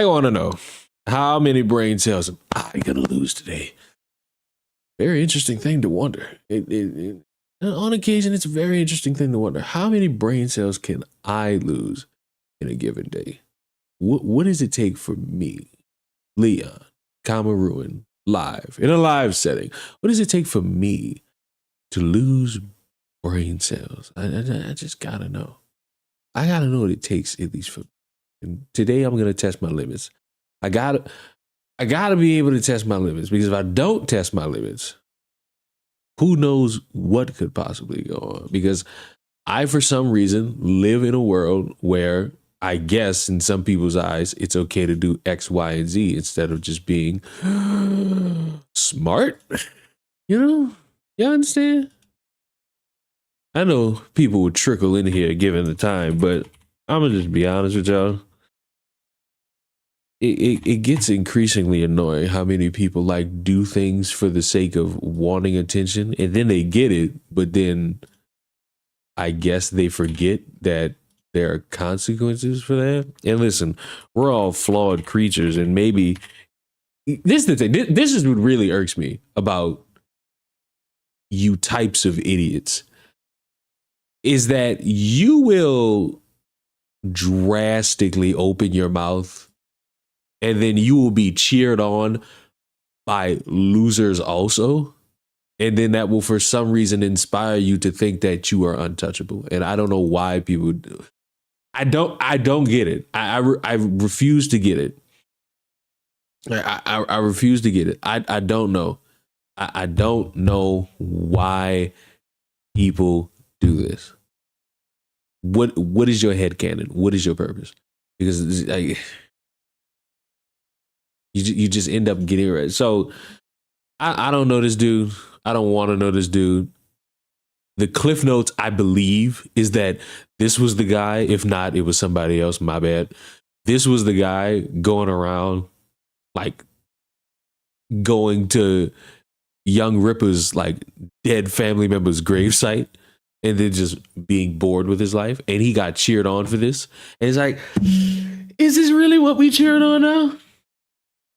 want to know, how many brain cells am I gonna lose today? Very interesting thing to wonder. On occasion, it's a very interesting thing to wonder. How many brain cells can I lose in a given day? What does it take for me, Leon, Ruin, live, in a live setting? What does it take for me to lose brain cells? I just gotta know. I gotta know what it takes, at least for me. And today I'm gonna test my limits. I gotta be able to test my limits, because if I don't test my limits, who knows what could possibly go on? Because I, for some reason, live in a world where I guess in some people's eyes, it's okay to do X, Y, and Z instead of just being smart. You know? You understand? I know people would trickle in here given the time, but I'm going to just be honest with y'all. It gets increasingly annoying how many people like do things for the sake of wanting attention, and then they get it, but then I guess they forget that there are consequences for that. And listen, we're all flawed creatures, and maybe this is the thing. This is what really irks me about you types of idiots, is that you will drastically open your mouth and then you will be cheered on by losers also. And then that will, for some reason, inspire you to think that you are untouchable. And I don't know why people do. I don't get it. I refuse to get it. I refuse to get it. I don't know. I don't know why people do this. What is your headcanon? What is your purpose? Because you just end up getting it right. So I don't know this dude. I don't want to know this dude. The cliff notes, I believe, is that this was the guy. If not, it was somebody else. My bad. This was the guy going around, like, going to young Ripper's, like, dead family member's gravesite and then just being bored with his life. And he got cheered on for this. And it's like, is this really what we cheering on now?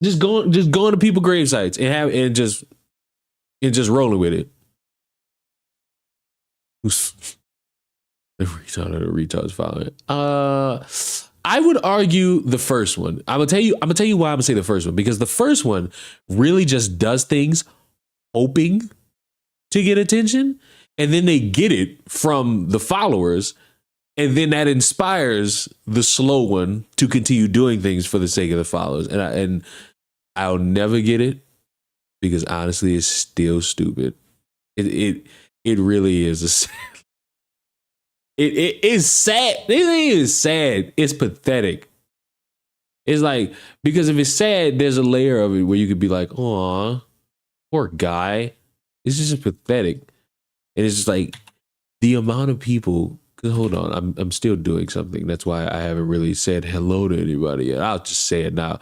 Just going to people's gravesites and just rolling with it. Who's the retard's following? I would argue the first one. I'm gonna tell you why I'm gonna say the first one, because the first one really just does things hoping to get attention, and then they get it from the followers, and then that inspires the slow one to continue doing things for the sake of the followers. And I'll never get it, because honestly, it's still stupid. It really is it is sad. This thing is sad. It's pathetic. It's like, because if it's sad, there's a layer of it where you could be like, "Aw, poor guy." It's just pathetic. And it's just like the amount of people. Hold on, I'm still doing something. That's why I haven't really said hello to anybody yet. I'll just say it now.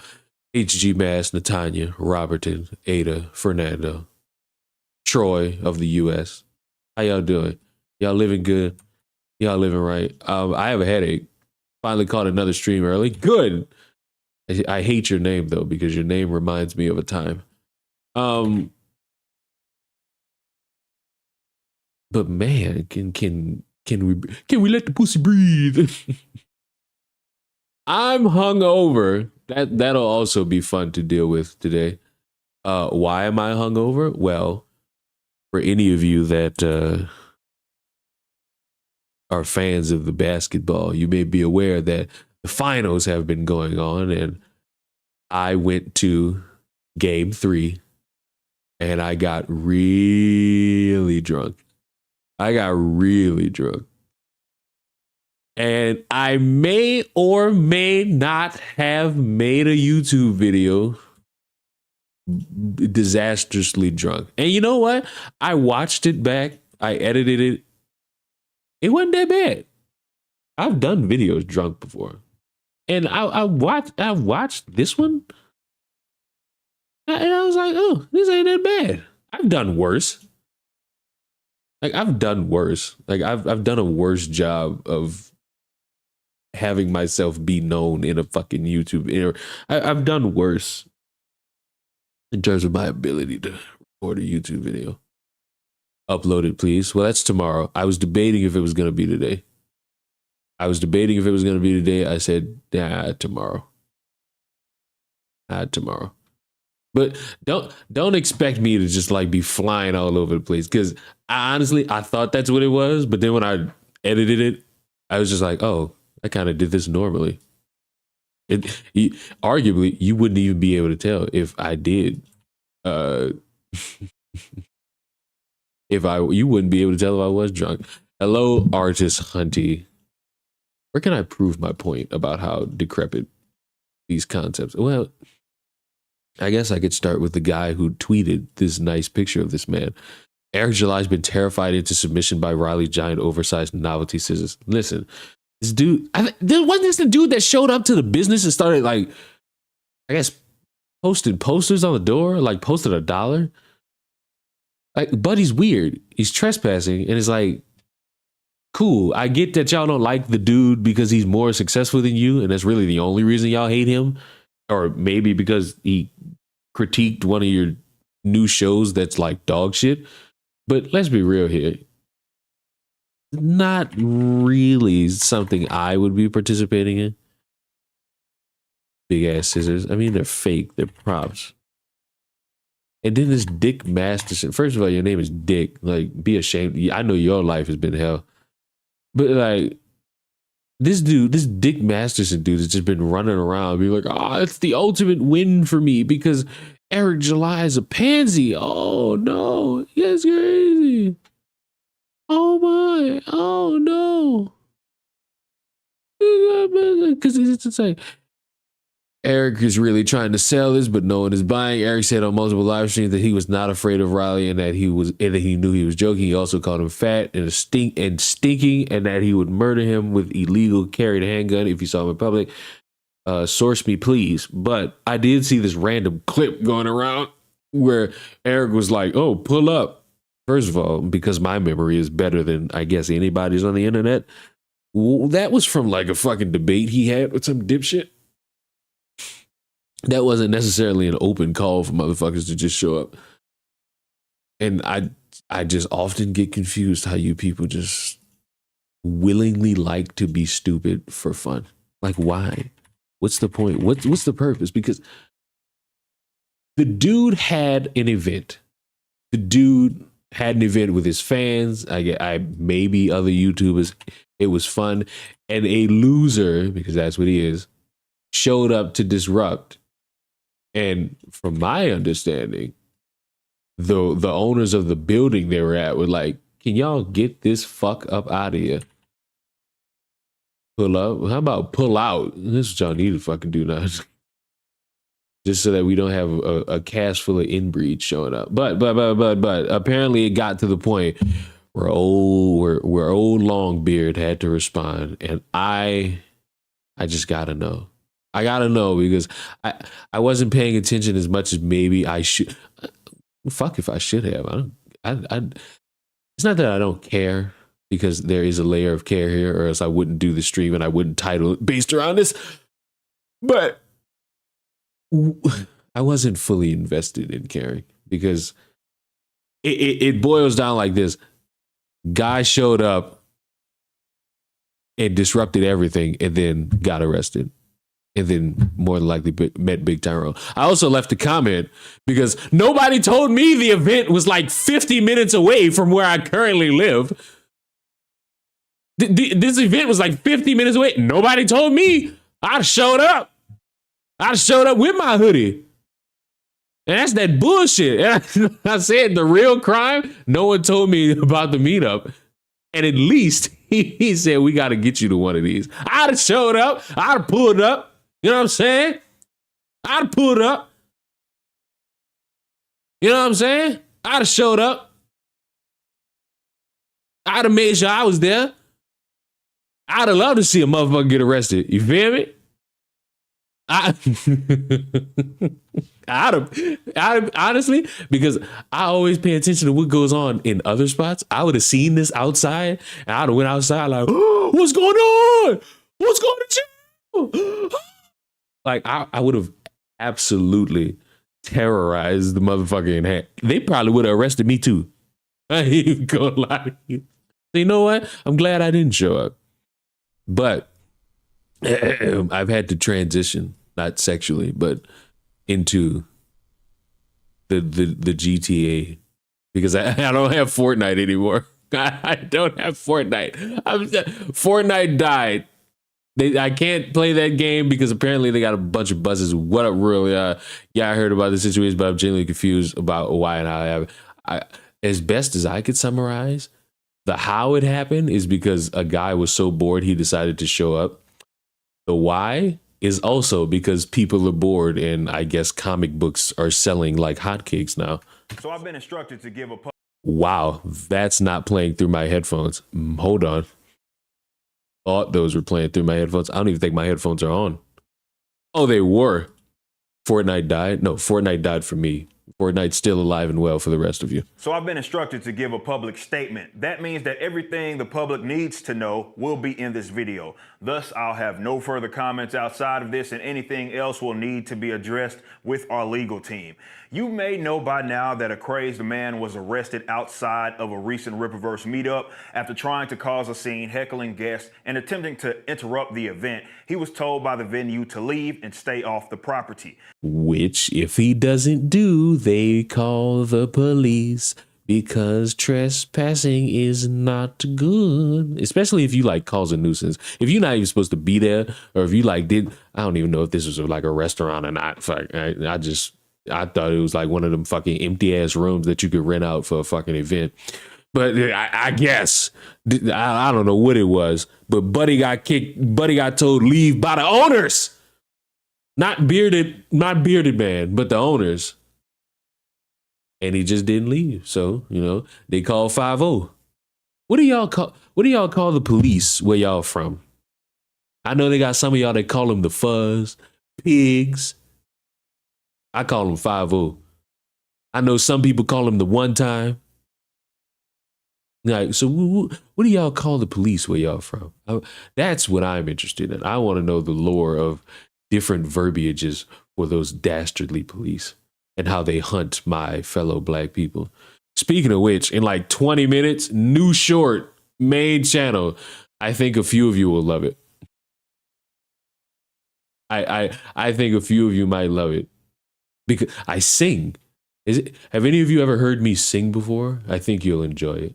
HG Mass, Natanya, Roberton, Ada, Fernando, Troy of the US. How y'all doing? Y'all living good? Y'all living right? I have a headache. Finally caught another stream early. Good. I hate your name though, because your name reminds me of a time. But man, can we let the pussy breathe? I'm hungover. That'll also be fun to deal with today. Why am I hungover? Well, for any of you that are fans of the basketball, you may be aware that the finals have been going on, and I went to game 3 and I got really drunk. And I may or may not have made a YouTube video disastrously drunk. And you know what? I watched it back. I edited it. It wasn't that bad. I've done videos drunk before. And I watched this one. And I was like, oh, this ain't that bad. I've done worse. Like I've done worse. Like I've done a worse job of having myself be known in a fucking YouTube video. I've done worse in terms of my ability to record a YouTube video. Upload it, please. Well, that's tomorrow. I was debating if it was going to be today. I said, nah, tomorrow. Tomorrow. But don't expect me to just like be flying all over the place, because I thought that's what it was. But then when I edited it, I was just like, oh, I kind of did this normally. Arguably, you wouldn't even be able to tell if I did. You wouldn't be able to tell if I was drunk. Hello, artist Hunty. Where can I prove my point about how decrepit these concepts? Well, I guess I could start with the guy who tweeted this nice picture of this man. Eric July's been terrified into submission by Riley's giant oversized novelty scissors. Listen, this dude, wasn't this the dude that showed up to the business and started like, I guess, posted posters on the door, like posted $1? Like, Buddy's weird. He's trespassing, and it's like, cool. I get that y'all don't like the dude because he's more successful than you, and that's really the only reason y'all hate him. Or maybe because he critiqued one of your new shows that's like dog shit. But let's be real here. Not really something I would be participating in. Big ass scissors. I mean, they're fake. They're props. And then this Dick Masterson. First of all, your name is Dick. Like, be ashamed. I know your life has been hell. But like, this Dick Masterson dude has just been running around being like, oh, it's the ultimate win for me because Eric July is a pansy. Oh no, that's crazy. Oh my, oh no. Because it's like, Eric is really trying to sell this, but no one is buying. Eric said on multiple live streams that he was not afraid of Riley and that he knew he was joking. He also called him fat and stinking, and that he would murder him with illegal carried handgun if he saw him in public. Source me, please. But I did see this random clip going around where Eric was like, "Oh, pull up." First of all, because my memory is better than I guess anybody's on the internet, that was from like a fucking debate he had with some dipshit. That wasn't necessarily an open call for motherfuckers to just show up. And I just often get confused how you people just willingly like to be stupid for fun. Like, why? What's the point? What's the purpose? Because the dude had an event. The dude had an event with his fans. I maybe other YouTubers. It was fun. And a loser, because that's what he is, showed up to disrupt. And from my understanding, the owners of the building they were at were like, can y'all get this fuck up out of here? Pull up? How about pull out? This is what y'all need to fucking do now. Just so that we don't have a cast full of inbreed showing up. But apparently it got to the point where old Longbeard had to respond. And I just gotta know. I gotta know because I wasn't paying attention as much as maybe I should. Fuck if I should have. It's not that I don't care, because there is a layer of care here, or else I wouldn't do the stream and I wouldn't title it based around this. But I wasn't fully invested in caring because it boils down like this. Guy showed up and disrupted everything and then got arrested. And then more than likely met Big Tyrone. I also left a comment because nobody told me the event was like 50 minutes away from where I currently live. This event was like 50 minutes away. Nobody told me. I showed up. I showed up with my hoodie. And that's that bullshit. And I said the real crime, no one told me about the meetup. And at least he said, we got to get you to one of these. I'd have showed up. I'd have pulled up. You know what I'm saying? I'd have pulled up. You know what I'm saying? I'd have showed up. I'd have made sure I was there. I'd have loved to see a motherfucker get arrested. You feel me? I, I honestly, because I always pay attention to what goes on in other spots. I would have seen this outside, and I'd have went outside like, oh, "What's going on? What's going on?" Like I would have absolutely terrorized the motherfucker in hand. They probably would have arrested me too. I ain't even gonna lie to you. So you know what? I'm glad I didn't show up, but I've had to transition, not sexually, but into the GTA because I don't have Fortnite anymore. I don't have Fortnite. Fortnite died. I can't play that game because apparently they got a bunch of buzzes. What up, really? Yeah, I heard about the situation, but I'm genuinely confused about why and how it happened. As best as I could summarize, the how it happened is because a guy was so bored he decided to show up. The why is also because people are bored, and I guess comic books are selling like hotcakes now. So I've been instructed to give a... Wow, that's not playing through my headphones. Hold on. Thought those were playing through my headphones. I don't even think my headphones are on. Oh, they were. Fortnite died? No, Fortnite died for me. Fortnite's still alive and well for the rest of you. So I've been instructed to give a public statement. That means that everything the public needs to know will be in this video. Thus, I'll have no further comments outside of this, and anything else will need to be addressed with our legal team. You may know by now that a crazed man was arrested outside of a recent Rippaverse meetup after trying to cause a scene, heckling guests, and attempting to interrupt the event. He was told by the venue to leave and stay off the property. Which, if he doesn't do, they call the police because trespassing is not good. Especially if you like cause a nuisance. If you're not even supposed to be there, or if you like did, I don't even know if this was like a restaurant or not. I thought it was like one of them fucking empty ass rooms that you could rent out for a fucking event. But I guess, I don't know what it was, but Buddy got kicked. Buddy got told leave by the owners. Not bearded man, but the owners. And he just didn't leave. So, you know, they called 5-0. What do y'all call the police where y'all from? I know they got some of y'all that call them the fuzz, pigs. I call them 5-0. I know some people call them the one time. Like, so what do y'all call the police where y'all from? That's what I'm interested in. I want to know the lore of different verbiages for those dastardly police and how they hunt my fellow black people. Speaking of which, in like 20 minutes, new short, main channel. I think a few of you will love it. I think a few of you might love it because I sing. Have any of you ever heard me sing before? I think you'll enjoy it.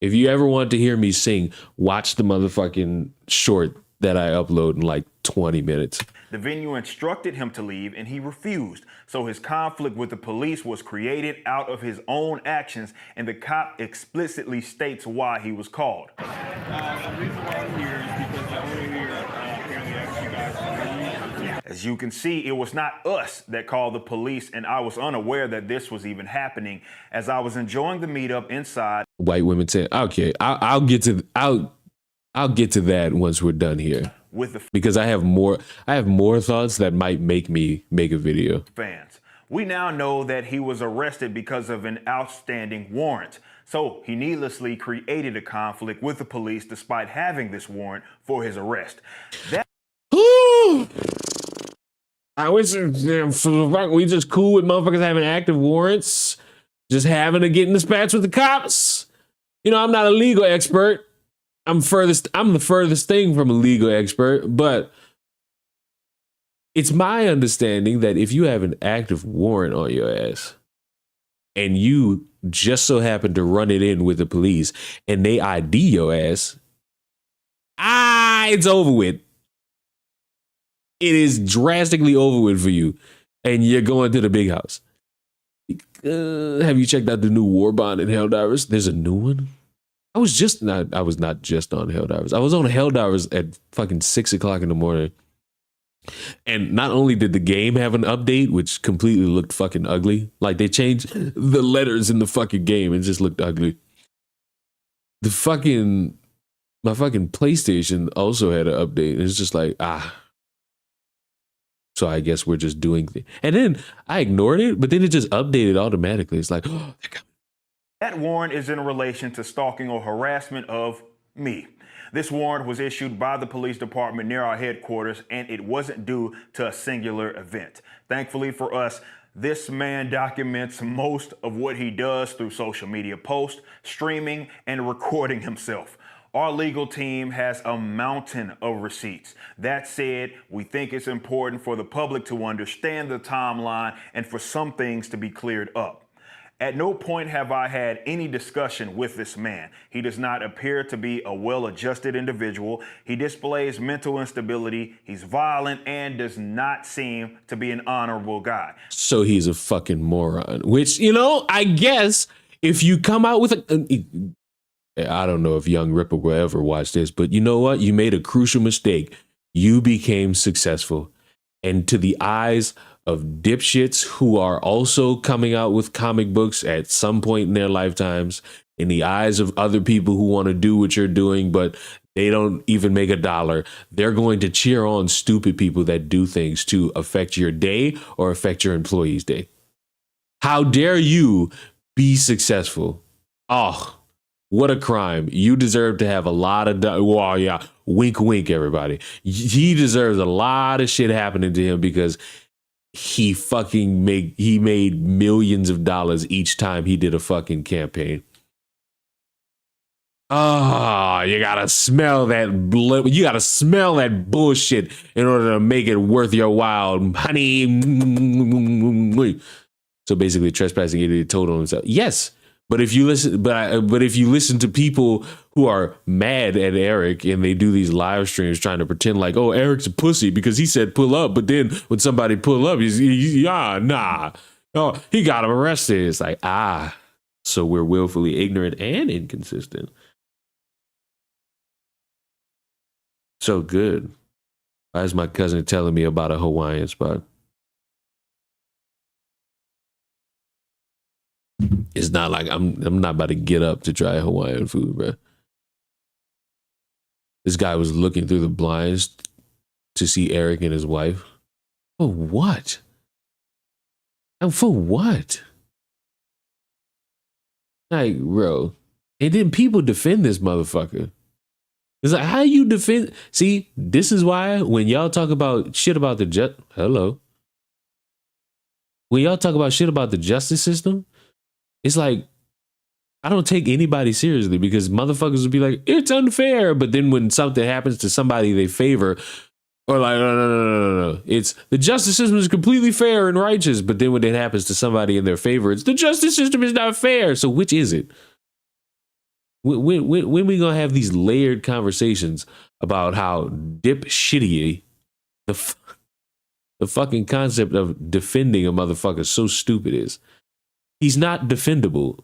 If you ever want to hear me sing, watch the motherfucking short that I upload in like 20 minutes. The venue instructed him to leave and he refused. So his conflict with the police was created out of his own actions, and the cop explicitly states why he was called. The reason why I'm here is because the owner here apparently asked you guys to leave. As you can see, it was not us that called the police, and I was unaware that this was even happening as I was enjoying the meetup inside. White women say, "Okay, I'll get to that once we're done here." Because I have more thoughts that might make me make a video. Fans. We now know that he was arrested because of an outstanding warrant. So he needlessly created a conflict with the police despite having this warrant for his arrest. I wish we just cool with motherfuckers having active warrants, just having to get in the spats with the cops. You know, I'm not a legal expert. I'm the furthest thing from a legal expert, but it's my understanding that if you have an active warrant on your ass and you just so happen to run it in with the police and they ID your ass, it's over with. It is drastically over with for you, and you're going to the big house. Have you checked out the new war bond in Helldivers? There's a new one. I was not just on Helldivers. I was on Helldivers at fucking 6 o'clock in the morning. And not only did the game have an update, which completely looked fucking ugly, like they changed the letters in the fucking game and just looked ugly. The fucking my fucking PlayStation also had an update. And it's just like, so I guess we're just doing things. And then I ignored it, but then it just updated automatically. It's like, oh, that warrant is in relation to stalking or harassment of me. This warrant was issued by the police department near our headquarters, and it wasn't due to a singular event. Thankfully for us, this man documents most of what he does through social media posts, streaming, and recording himself. Our legal team has a mountain of receipts. That said, we think it's important for the public to understand the timeline and for some things to be cleared up. At no point have I had any discussion with this man. He does not appear to be a well-adjusted individual. He displays mental instability. He's violent and does not seem to be an honorable guy. So he's a fucking moron, which, you know, I guess if you come out with I don't know if young Ripper will ever watch this, but you know what? You made a crucial mistake. You became successful. And to the eyes of dipshits who are also coming out with comic books at some point in their lifetimes, in the eyes of other people who want to do what you're doing, but they don't even make $1, they're going to cheer on stupid people that do things to affect your day or affect your employees' day. How dare you be successful? Oh, what a crime. You deserve to have a lot of, well, yeah, wink, wink, everybody. He deserves a lot of shit happening to him because he made millions of dollars each time he did a fucking campaign. Oh, you gotta smell that you gotta smell that bullshit in order to make it worth your while, honey. So basically, trespassing idiot told on himself. Yes, but if you listen, but if you listen to people who are mad at Eric and they do these live streams trying to pretend like, oh, Eric's a pussy because he said pull up, but then when somebody pull up, he's nah, oh, he got him arrested. It's like so we're willfully ignorant and inconsistent. So good. Why is my cousin telling me about a Hawaiian spot? It's not like I'm not about to get up to try Hawaiian food, bro. This guy was looking through the blinds to see Eric and his wife. For what? And for what? Like, bro. And then people defend this motherfucker. It's like, how you defend? See, this is why when y'all talk about shit about the when y'all talk about shit about the justice system, it's like, I don't take anybody seriously because motherfuckers will be like, it's unfair. But then when something happens to somebody they favor, or like, no. It's the justice system is completely fair and righteous. But then when it happens to somebody in their favor, it's the justice system is not fair. So which is it? When we gonna have these layered conversations about how dipshitty the fucking concept of defending a motherfucker so stupid is? He's not defendable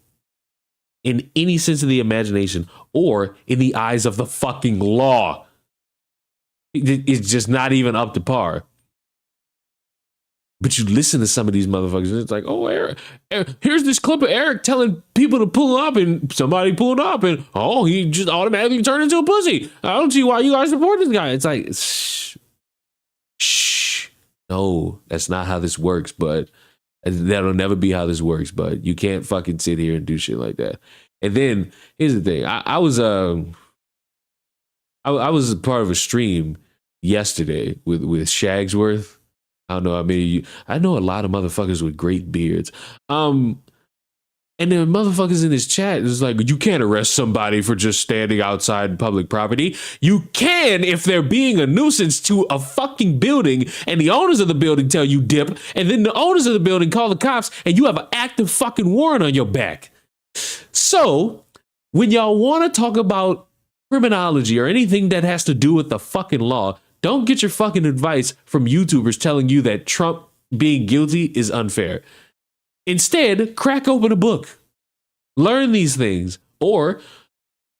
in any sense of the imagination or in the eyes of the fucking law. It's just not even up to par. But you listen to some of these motherfuckers, and it's like, oh, Eric, here's this clip of Eric telling people to pull up, and somebody pulled up, and oh, he just automatically turned into a pussy. I don't see why you guys support this guy. It's like, shh. No, that's not how this works, but that'll never be how this works, but you can't fucking sit here and do shit like that. And then here's the thing. I was part of a stream yesterday with Shagsworth. I don't know. I mean, I know a lot of motherfuckers with great beards. And then motherfuckers in this chat is like, you can't arrest somebody for just standing outside public property. You can if they're being a nuisance to a fucking building and the owners of the building tell you dip, and then the owners of the building call the cops and you have an active fucking warrant on your back. So when y'all want to talk about criminology or anything that has to do with the fucking law, don't get your fucking advice from YouTubers telling you that Trump being guilty is unfair. Instead, crack open a book, learn these things, or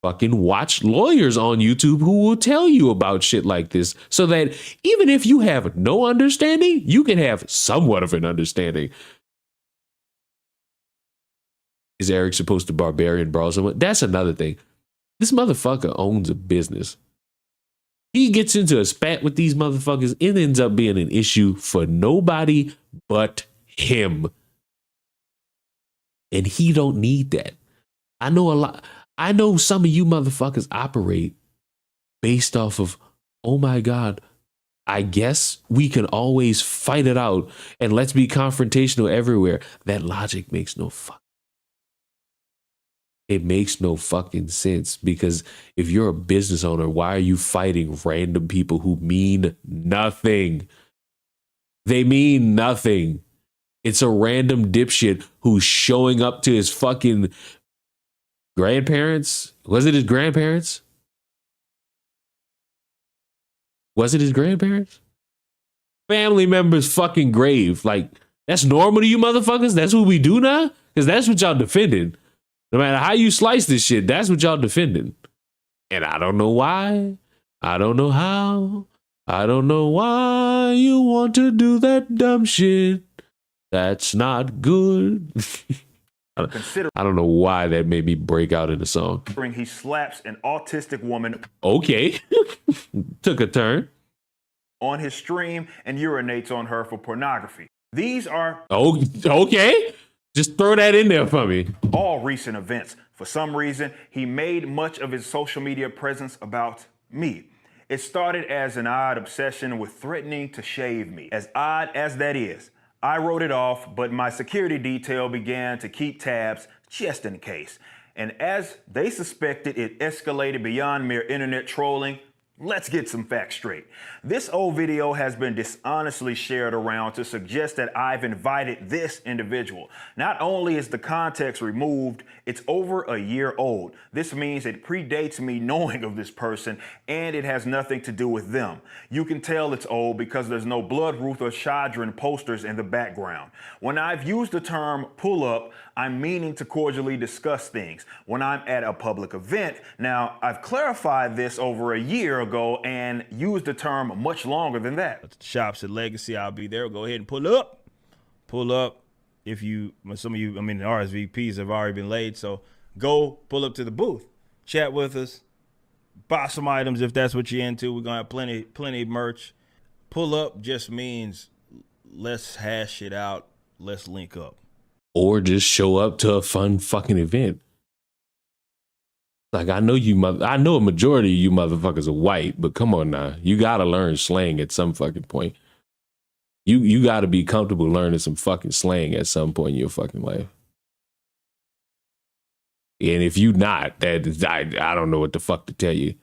fucking watch lawyers on YouTube who will tell you about shit like this so that even if you have no understanding, you can have somewhat of an understanding. Is Eric supposed to barbarian brawl someone? That's another thing. This motherfucker owns a business. He gets into a spat with these motherfuckers. It ends up being an issue for nobody but him. And he don't need that. I know a lot. I know some of you motherfuckers operate based off of, oh my God, I guess we can always fight it out and let's be confrontational everywhere. That logic makes no fuck. It makes no fucking sense, because if you're a business owner, why are you fighting random people who mean nothing? They mean nothing. It's a random dipshit who's showing up to his fucking grandparents. Was it his grandparents? Was it his grandparents? Family member's fucking grave. Like, that's normal to you motherfuckers? That's what we do now? Because that's what y'all defending. No matter how you slice this shit, that's what y'all defending. And I don't know why. I don't know how. I don't know why you want to do that dumb shit. That's not good. I don't know why that made me break out in the song. He slaps an autistic woman. Okay. Took a turn. On his stream and urinates on her for pornography. These are... Oh, okay. Just throw that in there for me. All recent events. For some reason, he made much of his social media presence about me. It started as an odd obsession with threatening to shave me. As odd as that is, I wrote it off, but my security detail began to keep tabs just in case. And as they suspected, it escalated beyond mere internet trolling. Let's get some facts straight. This old video has been dishonestly shared around to suggest that I've invited this individual. Not only is the context removed, it's over a year old. This means it predates me knowing of this person, and it has nothing to do with them. You can tell it's old because there's no Blood Ruth or Shadran posters in the background. When I've used the term pull up, I'm meaning to cordially discuss things. When I'm at a public event, now I've clarified this over a year ago and used the term much longer than that. At the shops at Legacy, I'll be there. Go ahead and pull up. Pull up. If you, some of you, I mean, the RSVPs have already been laid, so go pull up to the booth. Chat with us. Buy some items if that's what you're into. We're going to have plenty of merch. Pull up just means let's hash it out. Let's link up. Or just show up to a fun fucking event. Like, I know a majority of you motherfuckers are white, but come on now. You gotta learn slang at some fucking point. You gotta be comfortable learning some fucking slang at some point in your fucking life. And if you not, I don't know what the fuck to tell you.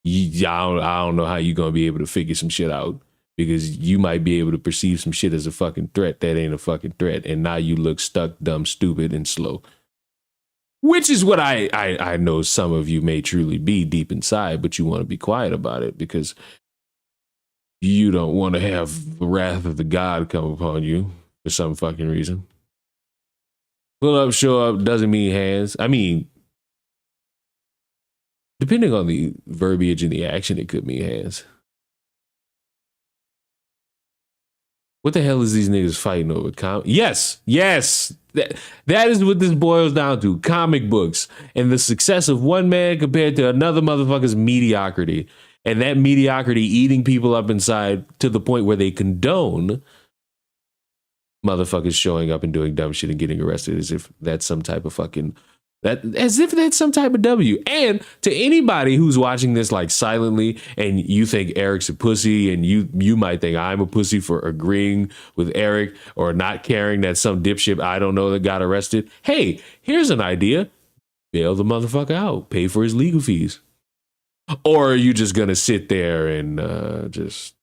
I don't know how you gonna be able to figure some shit out. Because you might be able to perceive some shit as a fucking threat that ain't a fucking threat. And now you look stuck, dumb, stupid, and slow. Which is what I know some of you may truly be deep inside, but you want to be quiet about it because you don't want to have the wrath of the God come upon you for some fucking reason. Pull up, show up doesn't mean hands. I mean, depending on the verbiage and the action, it could mean hands. What the hell is these niggas fighting over? Yes. That is what this boils down to. Comic books and the success of one man compared to another motherfucker's mediocrity. And that mediocrity eating people up inside to the point where they condone motherfuckers showing up and doing dumb shit and getting arrested as if that's some type of fucking... as if that's some type of W. And to anybody who's watching this like silently and you think Eric's a pussy and you might think I'm a pussy for agreeing with Eric or not caring that some dipshit I don't know that got arrested. Hey, here's an idea. Bail the motherfucker out. Pay for his legal fees. Or are you just going to sit there and just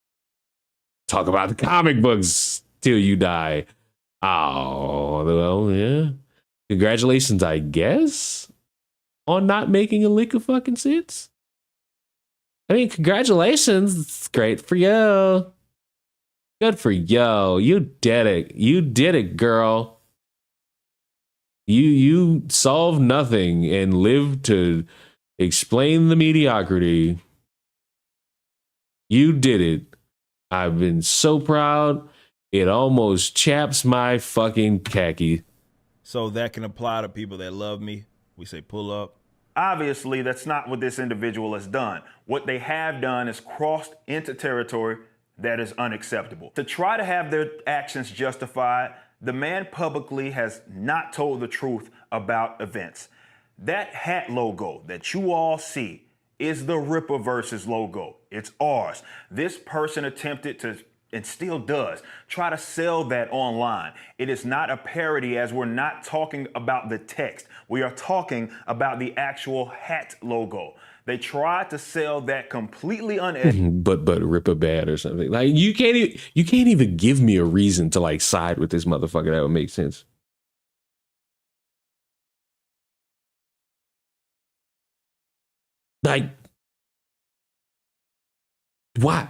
talk about the comic books till you die? Oh, well, yeah. Congratulations, I guess, on not making a lick of fucking sense. I mean, congratulations. It's great for you. Good for you. You did it. You did it, girl. You solved nothing and lived to explain the mediocrity. You did it. I've been so proud. It almost chaps my fucking khaki. So that can apply to people that love me. We say pull up. Obviously, that's not what this individual has done. What they have done is crossed into territory that is unacceptable. To try to have their actions justified, the man publicly has not told the truth about events. That hat logo that you all see is the Rippaverse's logo. It's ours. This person attempted to, and still does, try to sell that online. It is not a parody, as we're not talking about the text. We are talking about the actual hat logo. They tried to sell that completely unedited. but Ripper bad or something. Like you can't even give me a reason to like side with this motherfucker that would make sense. Like, why?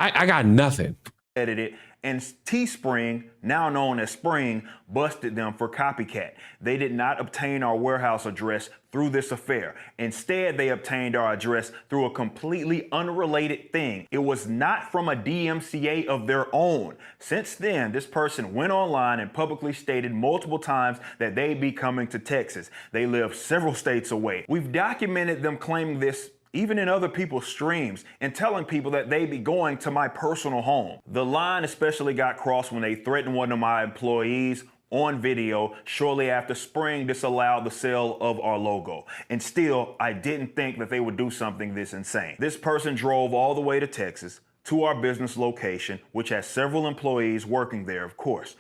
I got nothing. Edited, and Teespring, now known as Spring, busted them for copycat. They did not obtain our warehouse address through this affair. Instead, they obtained our address through a completely unrelated thing. It was not from a DMCA of their own. Since then, this person went online and publicly stated multiple times that they'd be coming to Texas. They live several states away. We've documented them claiming this even in other people's streams, and telling people that they be going to my personal home. The line especially got crossed when they threatened one of my employees on video shortly after Spring disallowed the sale of our logo. And still, I didn't think that they would do something this insane. This person drove all the way to Texas to our business location, which has several employees working there, of course.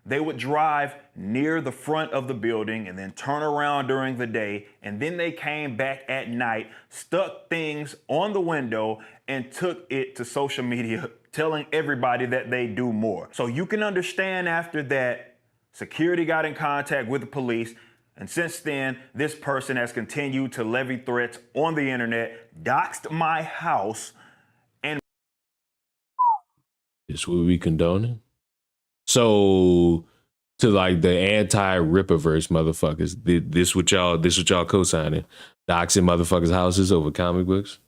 They would drive near the front of the building and then turn around during the day, and then they came back at night, stuck things on the window, and took it to social media, telling everybody that they do more. So you can understand after that, security got in contact with the police, and since then, this person has continued to levy threats on the internet, doxed my house, and... This what we condoning? So to like the anti-Rippaverse motherfuckers, this what y'all co-signing? Doxing motherfuckers' houses over comic books?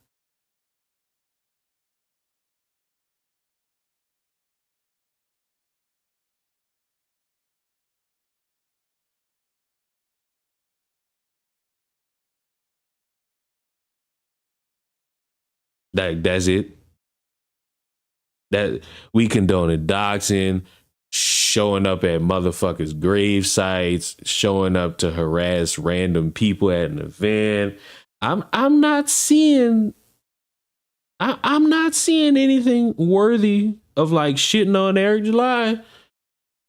That's it. That we condone doxing, showing up at motherfuckers' grave sites, showing up to harass random people at an event. I'm not seeing anything worthy of like shitting on Eric July.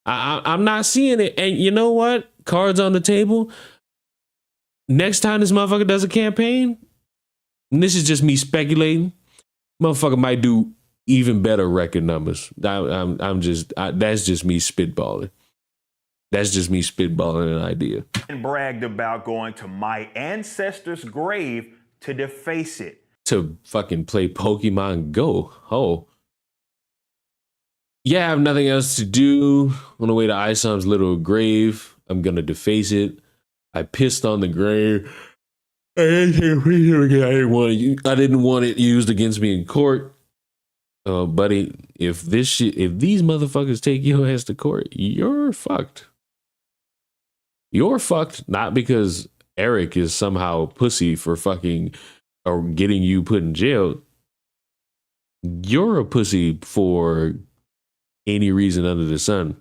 I'm not seeing it. And you know what? Cards on the table. Next time this motherfucker does a campaign, and this is just me speculating, motherfucker might do even better record numbers. That's just me spitballing. That's just me spitballing an idea. And bragged about going to my ancestors' grave to deface it. To fucking play Pokemon Go. Oh. Yeah, I have nothing else to do. On the way to Isam's little grave, I'm gonna deface it. I pissed on the grave. I didn't want it used against me in court. Buddy, if these motherfuckers take your ass to court, you're fucked. You're fucked, not because Eric is somehow pussy for fucking or getting you put in jail. You're a pussy for any reason under the sun.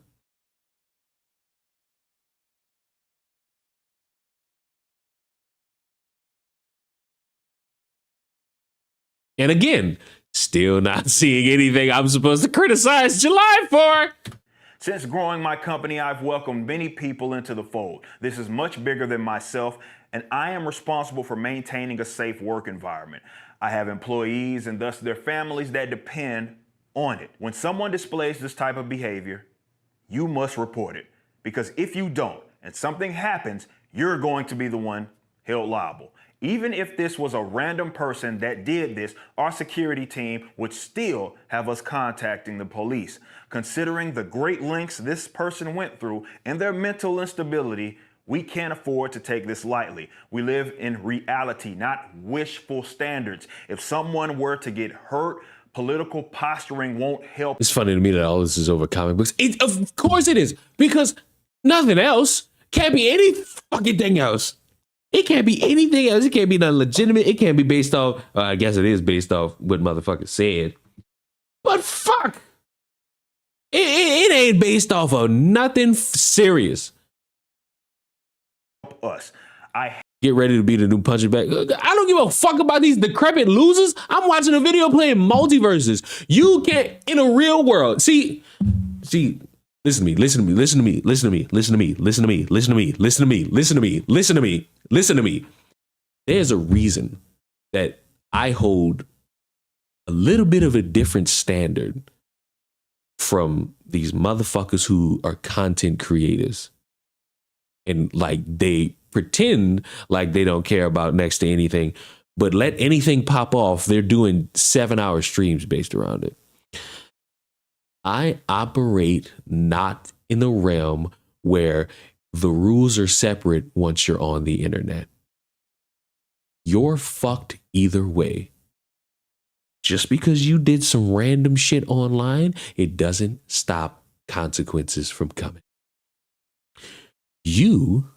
And again, still not seeing anything I'm supposed to criticize July for. Since growing my company, I've welcomed many people into the fold. This is much bigger than myself, and I am responsible for maintaining a safe work environment. I have employees and thus their families that depend on it. When someone displays this type of behavior, you must report it. Because if you don't, and something happens, you're going to be the one held liable. Even if this was a random person that did this, our security team would still have us contacting the police. Considering the great lengths this person went through and their mental instability, we can't afford to take this lightly. We live in reality, not wishful standards. If someone were to get hurt, political posturing won't help. It's funny to me that all this is over comic books. Of course it is, because nothing else can't be any fucking thing else. It can't be anything else. It can't be nothing legitimate. It can't be based off, I guess it is based off what motherfuckers said. But fuck. It ain't based off of nothing serious. Us. I Get ready to be the new punching bag. I don't give a fuck about these decrepit losers. I'm watching a video playing multiverses. You can't, in a real world. See, listen to me, listen to me, listen to me, listen to me, listen to me, listen to me, listen to me, listen to me, listen to me, listen to me, listen to me. There's a reason that I hold a little bit of a different standard from these motherfuckers who are content creators. And like they pretend like they don't care about next to anything, but let anything pop off. They're doing 7-hour streams based around it. I operate not in the realm where the rules are separate once you're on the internet. You're fucked either way. Just because you did some random shit online, it doesn't stop consequences from coming. You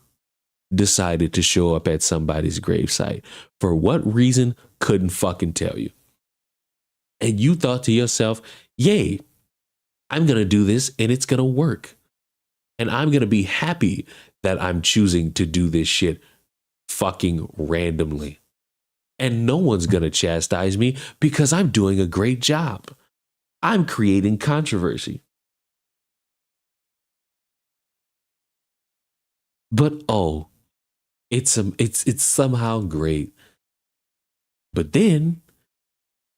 decided to show up at somebody's gravesite. For what reason? Couldn't fucking tell you. And you thought to yourself, yay, I'm going to do this and it's going to work. And I'm going to be happy that I'm choosing to do this shit fucking randomly. And no one's going to chastise me because I'm doing a great job. I'm creating controversy. But oh, it's somehow great. But then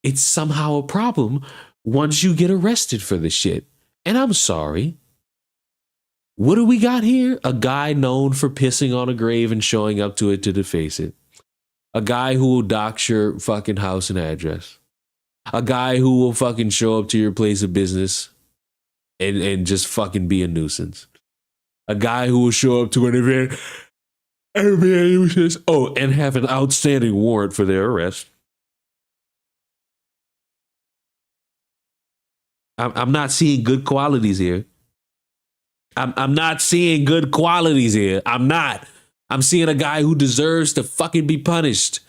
it's somehow a problem once you get arrested for the shit. And I'm sorry. What do we got here? A guy known for pissing on a grave and showing up to it to deface it. A guy who will dox your fucking house and address. A guy who will fucking show up to your place of business and just fucking be a nuisance. A guy who will show up to an event and have an outstanding warrant for their arrest. I'm not seeing good qualities here. I'm not seeing good qualities here. I'm not. I'm seeing a guy who deserves to fucking be punished.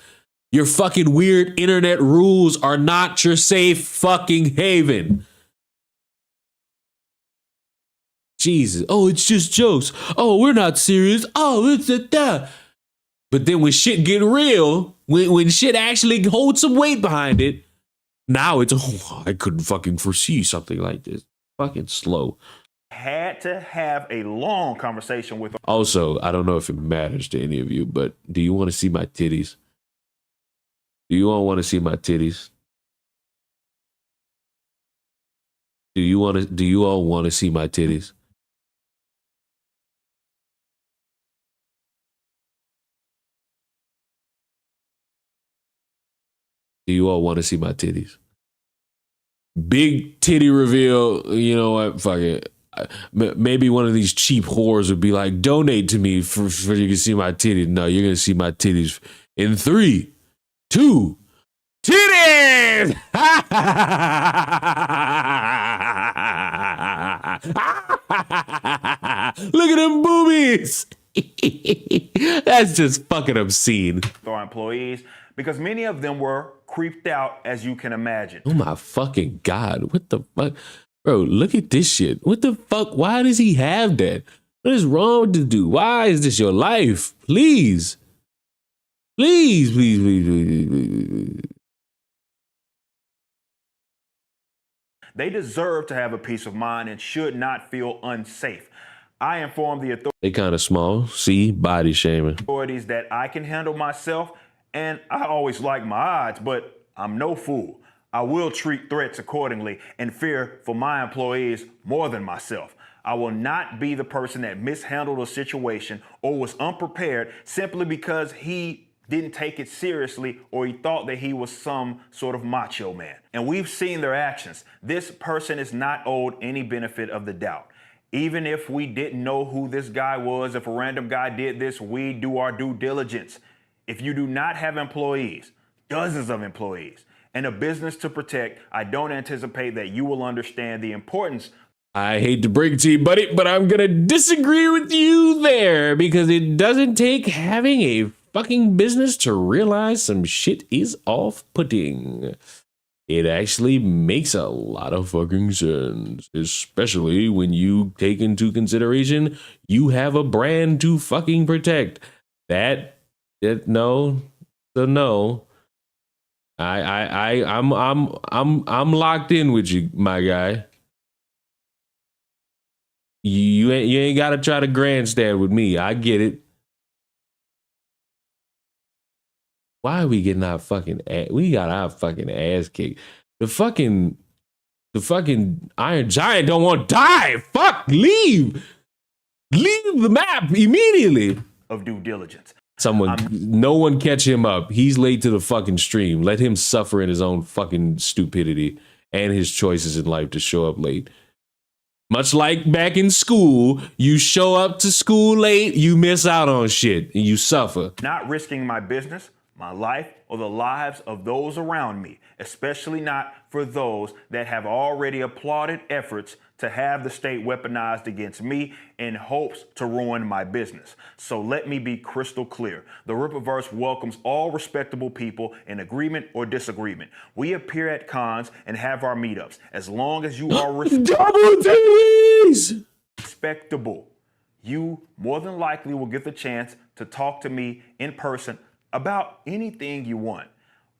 Your fucking weird internet rules are not your safe fucking haven. Jesus. Oh, it's just jokes. Oh, we're not serious. Oh, it's a But then when shit get real, when shit actually holds some weight behind it, now it's, oh, I couldn't fucking foresee something like this. Fucking slow. had to have a long conversation with. Also, I don't know if it matters to any of you, but do you want to see my titties? Do you all want to see my titties? Do you all want to see my titties? Do you all want to see my titties? Big titty reveal. You know what? Fuck it. Maybe one of these cheap whores would be like, donate to me for you can see my titties. No, you're going to see my titties in 3, 2, titties! Look at them boobies. That's just fucking obscene. Our employees, because many of them were creeped out, as you can imagine. Oh my fucking God. What the fuck? Bro, look at this shit. What the fuck? Why does he have that? What is wrong with this dude? Why is this your life? Please. Please, please, please, please, please. They deserve to have a peace of mind and should not feel unsafe. I informed the They kind of small. See? Body shaming. authorities that I can handle myself, and I always like my odds, but I'm no fool. I will treat threats accordingly and fear for my employees more than myself. I will not be the person that mishandled a situation or was unprepared simply because he didn't take it seriously or he thought that he was some sort of macho man. And we've seen their actions. This person is not owed any benefit of the doubt. Even if we didn't know who this guy was, if a random guy did this, we do our due diligence. If you do not have employees, dozens of employees, and a business to protect, I don't anticipate that you will understand the importance. I hate to break it to you, buddy, but I'm going to disagree with you there because it doesn't take having a fucking business to realize some shit is off-putting. It actually makes a lot of fucking sense, especially when you take into consideration you have a brand to fucking protect. No. I'm locked in with you, my guy. You ain't gotta try to grandstand with me. I get it. Why are we getting our fucking ass? We got our fucking ass kicked. The fucking Iron Giant don't want to die. Fuck, leave the map immediately. Of due diligence. No one catch him up. He's late to the fucking stream. Let him suffer in his own fucking stupidity and his choices in life to show up late. Much like back in school, you show up to school late, you miss out on shit, and you suffer. Not risking my business, my life, or the lives of those around me, especially not for those that have already applauded efforts to have the state weaponized against me in hopes to ruin my business. So let me be crystal clear. The Rippaverse welcomes all respectable people in agreement or disagreement. We appear at cons and have our meetups as long as you are respectable. You more than likely will get the chance to talk to me in person about anything you want.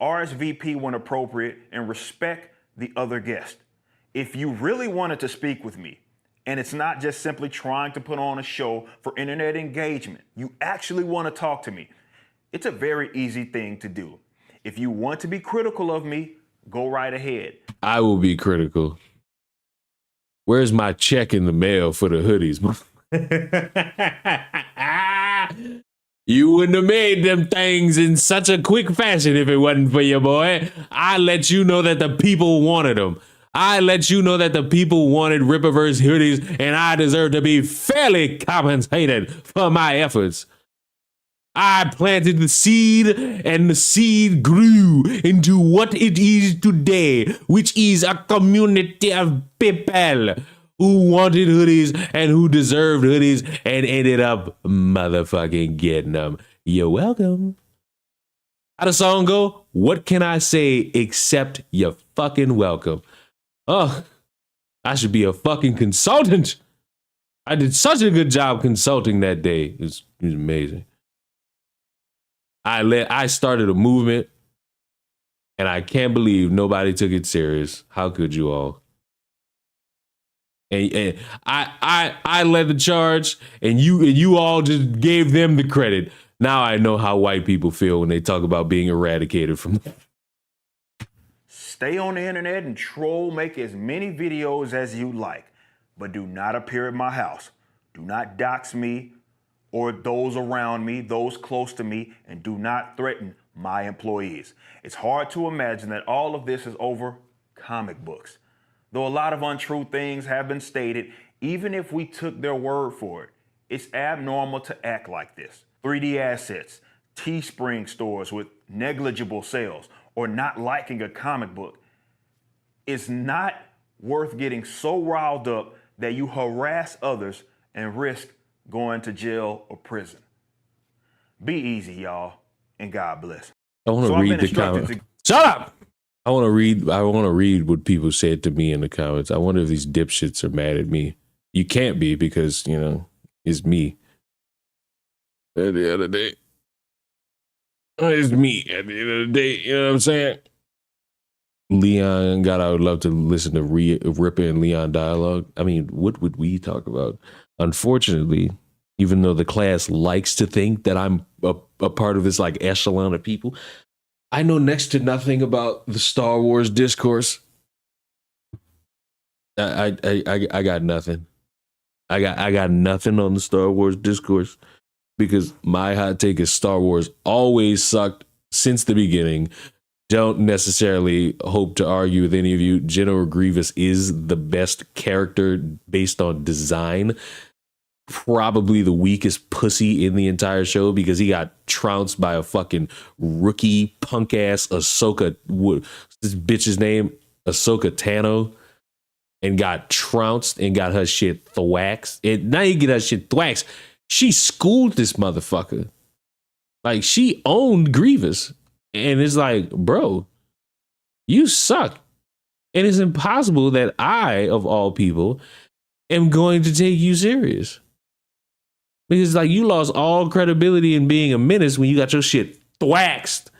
RSVP when appropriate and respect the other guest. If you really wanted to speak with me, and it's not just simply trying to put on a show for internet engagement, you actually want to talk to me, it's a very easy thing to do. If you want to be critical of me, go right ahead. I will be critical. Where's my check in the mail for the hoodies? You wouldn't have made them things in such a quick fashion if it wasn't for your boy. I let you know that the people wanted them. I let you know that the people wanted Rippaverse hoodies, and I deserve to be fairly compensated for my efforts. I planted the seed, and the seed grew into what it is today, which is a community of people who wanted hoodies and who deserved hoodies and ended up motherfucking getting them. You're welcome. How the song go? What can I say except you're fucking welcome? Oh, I should be a fucking consultant. I did such a good job consulting that day. It was amazing. I started a movement, and I can't believe nobody took it serious. How could you all? And I led the charge, and you all just gave them the credit. Now I know how white people feel when they talk about being eradicated from. Stay on the internet and troll, make as many videos as you like, but do not appear at my house. Do not dox me or those around me, those close to me, and do not threaten my employees. It's hard to imagine that all of this is over comic books. Though a lot of untrue things have been stated, even if we took their word for it, it's abnormal to act like this. 3D assets, Teespring stores with negligible sales, or not liking a comic book. It's not worth getting so riled up that you harass others and risk going to jail or prison. Be easy, y'all, and God bless. I want to read the comments. Shut up! I want to read what people said to me in the comments. I wonder if these dipshits are mad at me. You can't be because, it's me. At the end of the day. It's me at the end of the day. You know what I'm saying? Leon I would love to listen to Rippa and Leon dialogue. I mean, what would we talk about? Unfortunately, even though the class likes to think that I'm a part of this like echelon of people, I know next to nothing about the Star Wars discourse. I got nothing. I got nothing on the Star Wars discourse because my hot take is Star Wars always sucked since the beginning. Don't necessarily hope to argue with any of you. General Grievous is the best character based on design. Probably the weakest pussy in the entire show because he got trounced by a fucking rookie punk ass Ahsoka. This bitch's name, Ahsoka Tano, and got trounced and got her shit thwaxed. And now you get her shit thwaxed. She schooled this motherfucker. Like, she owned Grievous. And it's like, bro, you suck. And it's impossible that I, of all people, am going to take you serious. Because, like, you lost all credibility in being a menace when you got your shit thwaxed.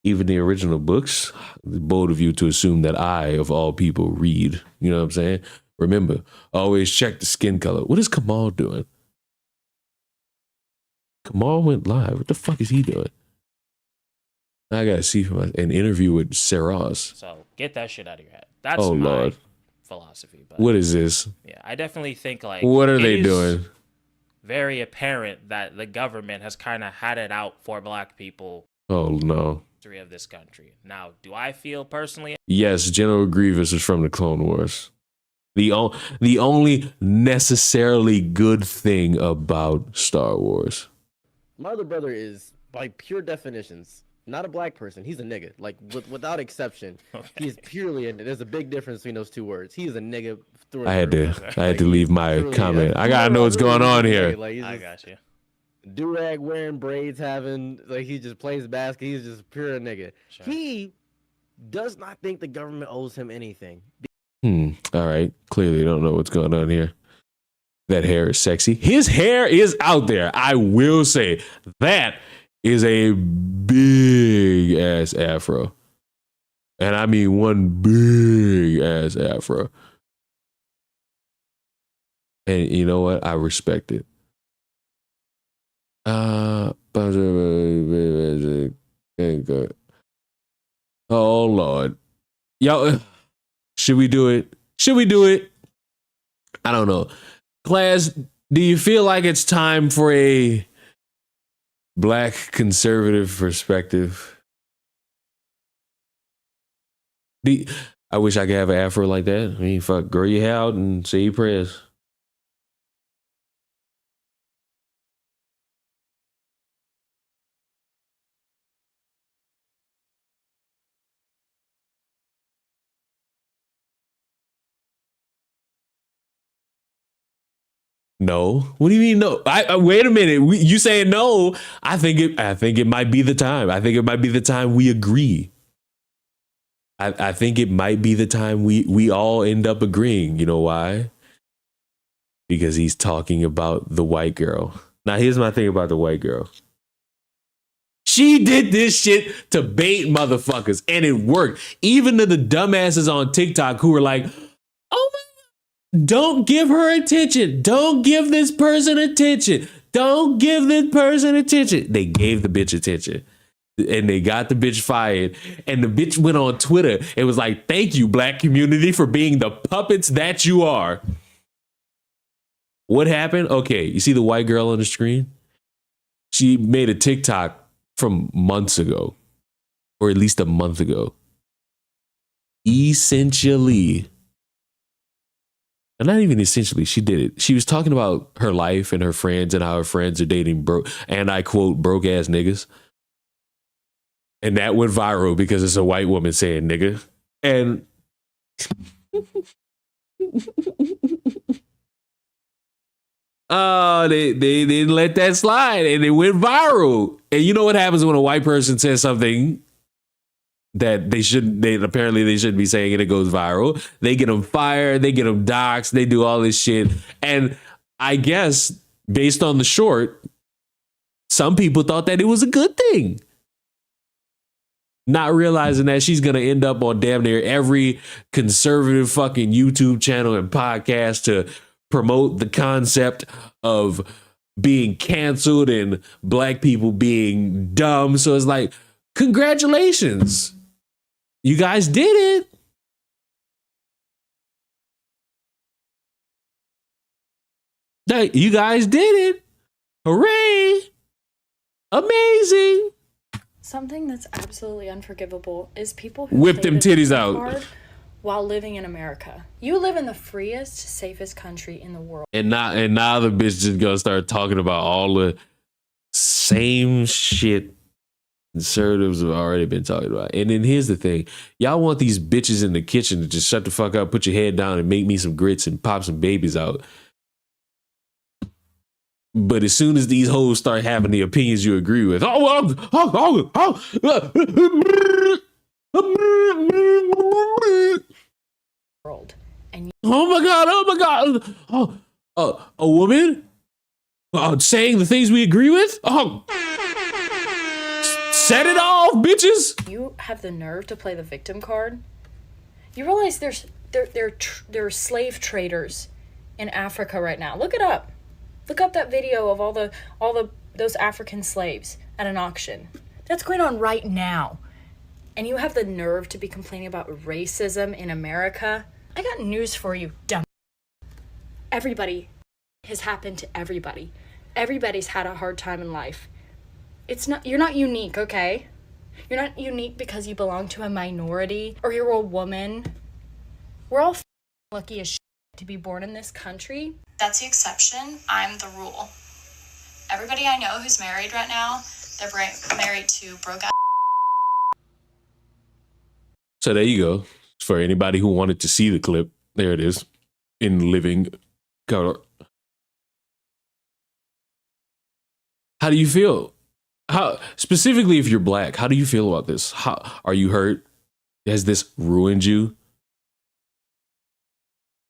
Even the original books, bold of you to assume that I, of all people, read. You know what I'm saying? Remember, always check the skin color. What is Kamal doing? Kamal went live. What the fuck is he doing? I gotta see from an interview with Saras. So get that shit out of your head. That's Oh, my Lord. philosophy. But What is this? yeah, I definitely think like What are it they is doing? very apparent that the government has kind of had it out for black people Oh, no. history of this country. Now, do I feel personally? Yes, General Grievous is from the Clone Wars. The only necessarily good thing about Star Wars. My other brother is, by pure definitions, not a black person. He's a nigga. Like, without exception. He's purely a, there's a big difference between those two words. He's a nigga through and I had through. to leave my Truly, comment. yeah. I gotta know what's going on here. Like, he's I just got you. do-rag wearing, braids having, like, he just plays basket. He's just pure nigga. Sure. He does not think the government owes him anything. All right. Clearly, you don't know what's going on here. That hair is sexy. His hair is out there. I will say that is a big ass afro. And I mean one big ass afro. And you know what? I respect it. Oh Lord. Y'all, should we do it? Should we do it? I don't know. Class, do you feel like it's time for a black conservative perspective? I wish I could have an afro like that. I mean, fuck, grow your hair out and say your prayers. No. What do you mean no? I wait a minute. You saying no? I think it might be the time. I think it might be the time we agree. I think it might be the time we all end up agreeing. You know why? Because he's talking about the white girl. Now here's my thing about the white girl. She did this shit to bait motherfuckers, and it worked. Even to the dumbasses on TikTok who were like, "Oh my, don't give her attention. Don't give this person attention. Don't give this person attention." They gave the bitch attention. And they got the bitch fired. And the bitch went on Twitter and was like, "Thank you, black community, for being the puppets that you are." What happened? Okay, you see the white girl on the screen? She made a TikTok from months ago, or at least a month ago. Essentially, and not even essentially, she did it. She was talking about her life and her friends and how her friends are dating broke, and I quote, broke ass niggas. And that went viral because it's a white woman saying nigga. And they didn't let that slide, and it went viral. And you know what happens when a white person says something that they shouldn't be saying, and it goes viral? They get them fired, they get them doxxed, they do all this shit. And I guess based on the short, some people thought that it was a good thing. Not realizing that she's going to end up on damn near every conservative fucking YouTube channel and podcast to promote the concept of being canceled and black people being dumb. So it's like, congratulations. You guys did it. You guys did it. Hooray. Amazing. Something that's absolutely unforgivable is people who Whip stay them to titties the out. card while living in America. You live in the freest, safest country in the world. And now the bitch just gonna start talking about all the same shit conservatives have already been talking about. And then here's the thing. Y'all want these bitches in the kitchen to just shut the fuck up, put your head down and make me some grits and pop some babies out. But as soon as these hoes start having the opinions you agree with, World. And oh my god, a woman saying the things we agree with. Set it off, bitches. you have the nerve to play the victim card. You realize there are slave traders in Africa right now. Look it up. Look up that video of all those African slaves at an auction. That's going on right now. And you have the nerve to be complaining about racism in America? I got news for you, dumb. Everybody has happened to everybody. Everybody's had a hard time in life. You're not unique, okay? You're not unique because you belong to a minority or you're a woman. We're all lucky as shit to be born in this country. That's the exception. I'm the rule. Everybody I know who's married right now, they're married to broke ass. So there you go. For anybody who wanted to see the clip, there it is in living color. How do you feel? How specifically if you're black, how do you feel about this? How are you hurt? Has this ruined you?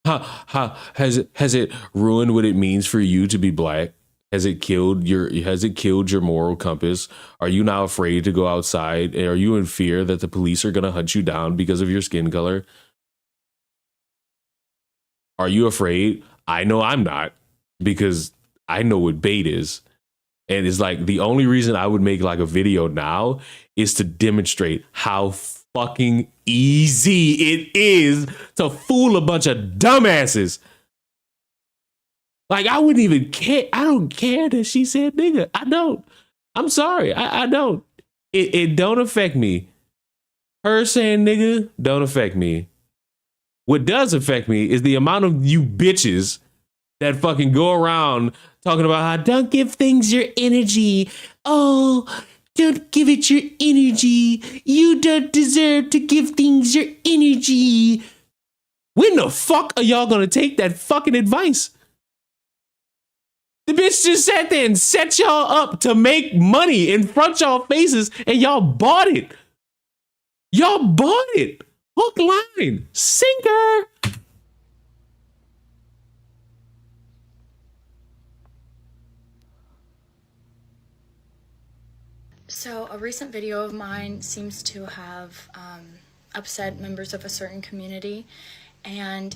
How has it ruined what it means for you to be black? Has it killed your moral compass? Are you now afraid to go outside? Are you in fear that the police are going to hunt you down because of your skin color? Are you afraid? I know I'm not, because I know what bait is. And it's like the only reason I would make like a video now is to demonstrate how fucking easy it is to fool a bunch of dumbasses. Like, I wouldn't even care. I don't care that she said nigga. I don't. I'm sorry. I don't. It don't affect me. Her saying nigga don't affect me. What does affect me is the amount of you bitches that fucking go around talking about how don't give things your energy. Oh, don't give it your energy. You don't deserve to give things your energy. When the fuck are y'all gonna take that fucking advice? The bitch just sat there and set y'all up to make money in front y'all faces, and y'all bought it. Y'all bought it. Hook, line, sinker. So a recent video of mine seems to have upset members of a certain community, and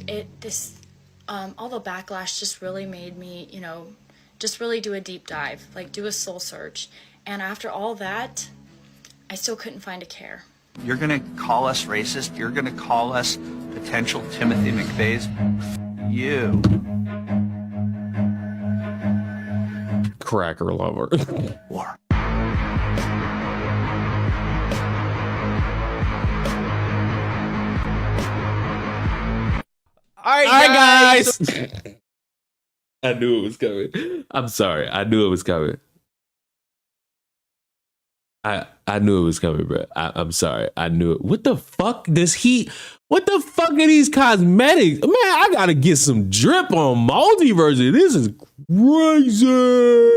all the backlash just really made me, just really do a deep dive, like do a soul search. And after all that, I still couldn't find a care. You're gonna call us racist? You're gonna call us potential Timothy McVeighs? You. Cracker lover. War. All right, guys. I knew it was coming. I'm sorry. I knew it was coming. I knew it was coming, bro. I'm sorry. I knew it. What the fuck what the fuck are these cosmetics? Man, I gotta get some drip on multiverse. This is crazy.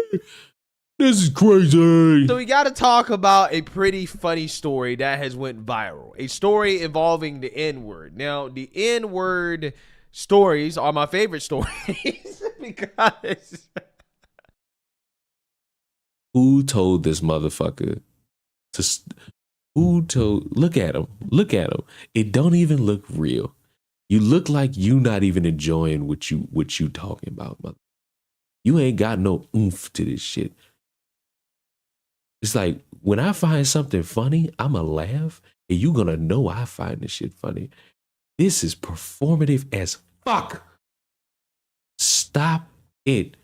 This is crazy. So we got to talk about a pretty funny story that has went viral. A story involving the N-word. Now, the N-word stories are my favorite stories because who told this motherfucker to? Look at him. Look at him. It don't even look real. You look like you not even enjoying what you talking about, mother. You ain't got no oomph to this shit. It's like, when I find something funny, I'ma laugh, and you gonna know I find this shit funny. This is performative as fuck. Stop it.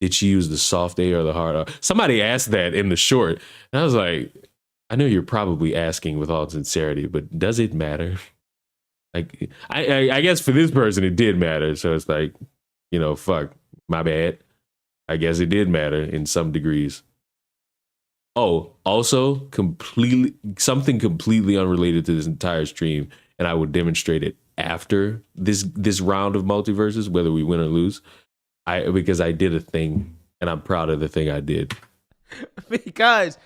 Did she use the soft A or the hard R? Somebody asked that in the short, and I was like, I know you're probably asking with all sincerity, but does it matter? Like, I guess for this person it did matter, so it's like, fuck, my bad. I guess it did matter in some degrees. Oh, also something completely unrelated to this entire stream, and I will demonstrate it after this round of multiverses, whether we win or lose. Because I did a thing and I'm proud of the thing I did. Because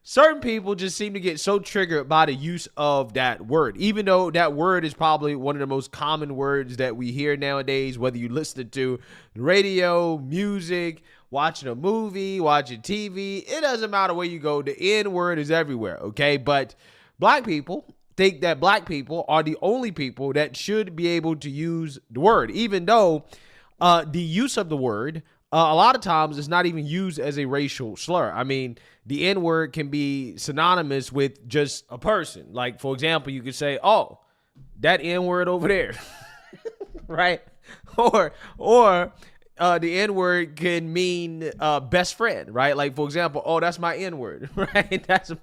certain people just seem to get so triggered by the use of that word, even though that word is probably one of the most common words that we hear nowadays, whether you listen to radio, music, watching a movie, watching TV. It doesn't matter where you go. The N word is everywhere, okay? But black people think that black people are the only people that should be able to use the word, even though the use of the word a lot of times it's not even used as a racial slur. I mean, the N-word can be synonymous with just a person. Like, for example, you could say, oh, that N-word over there, right? Or the N-word can mean best friend, right? Like, for example, oh, that's my N-word, right? That's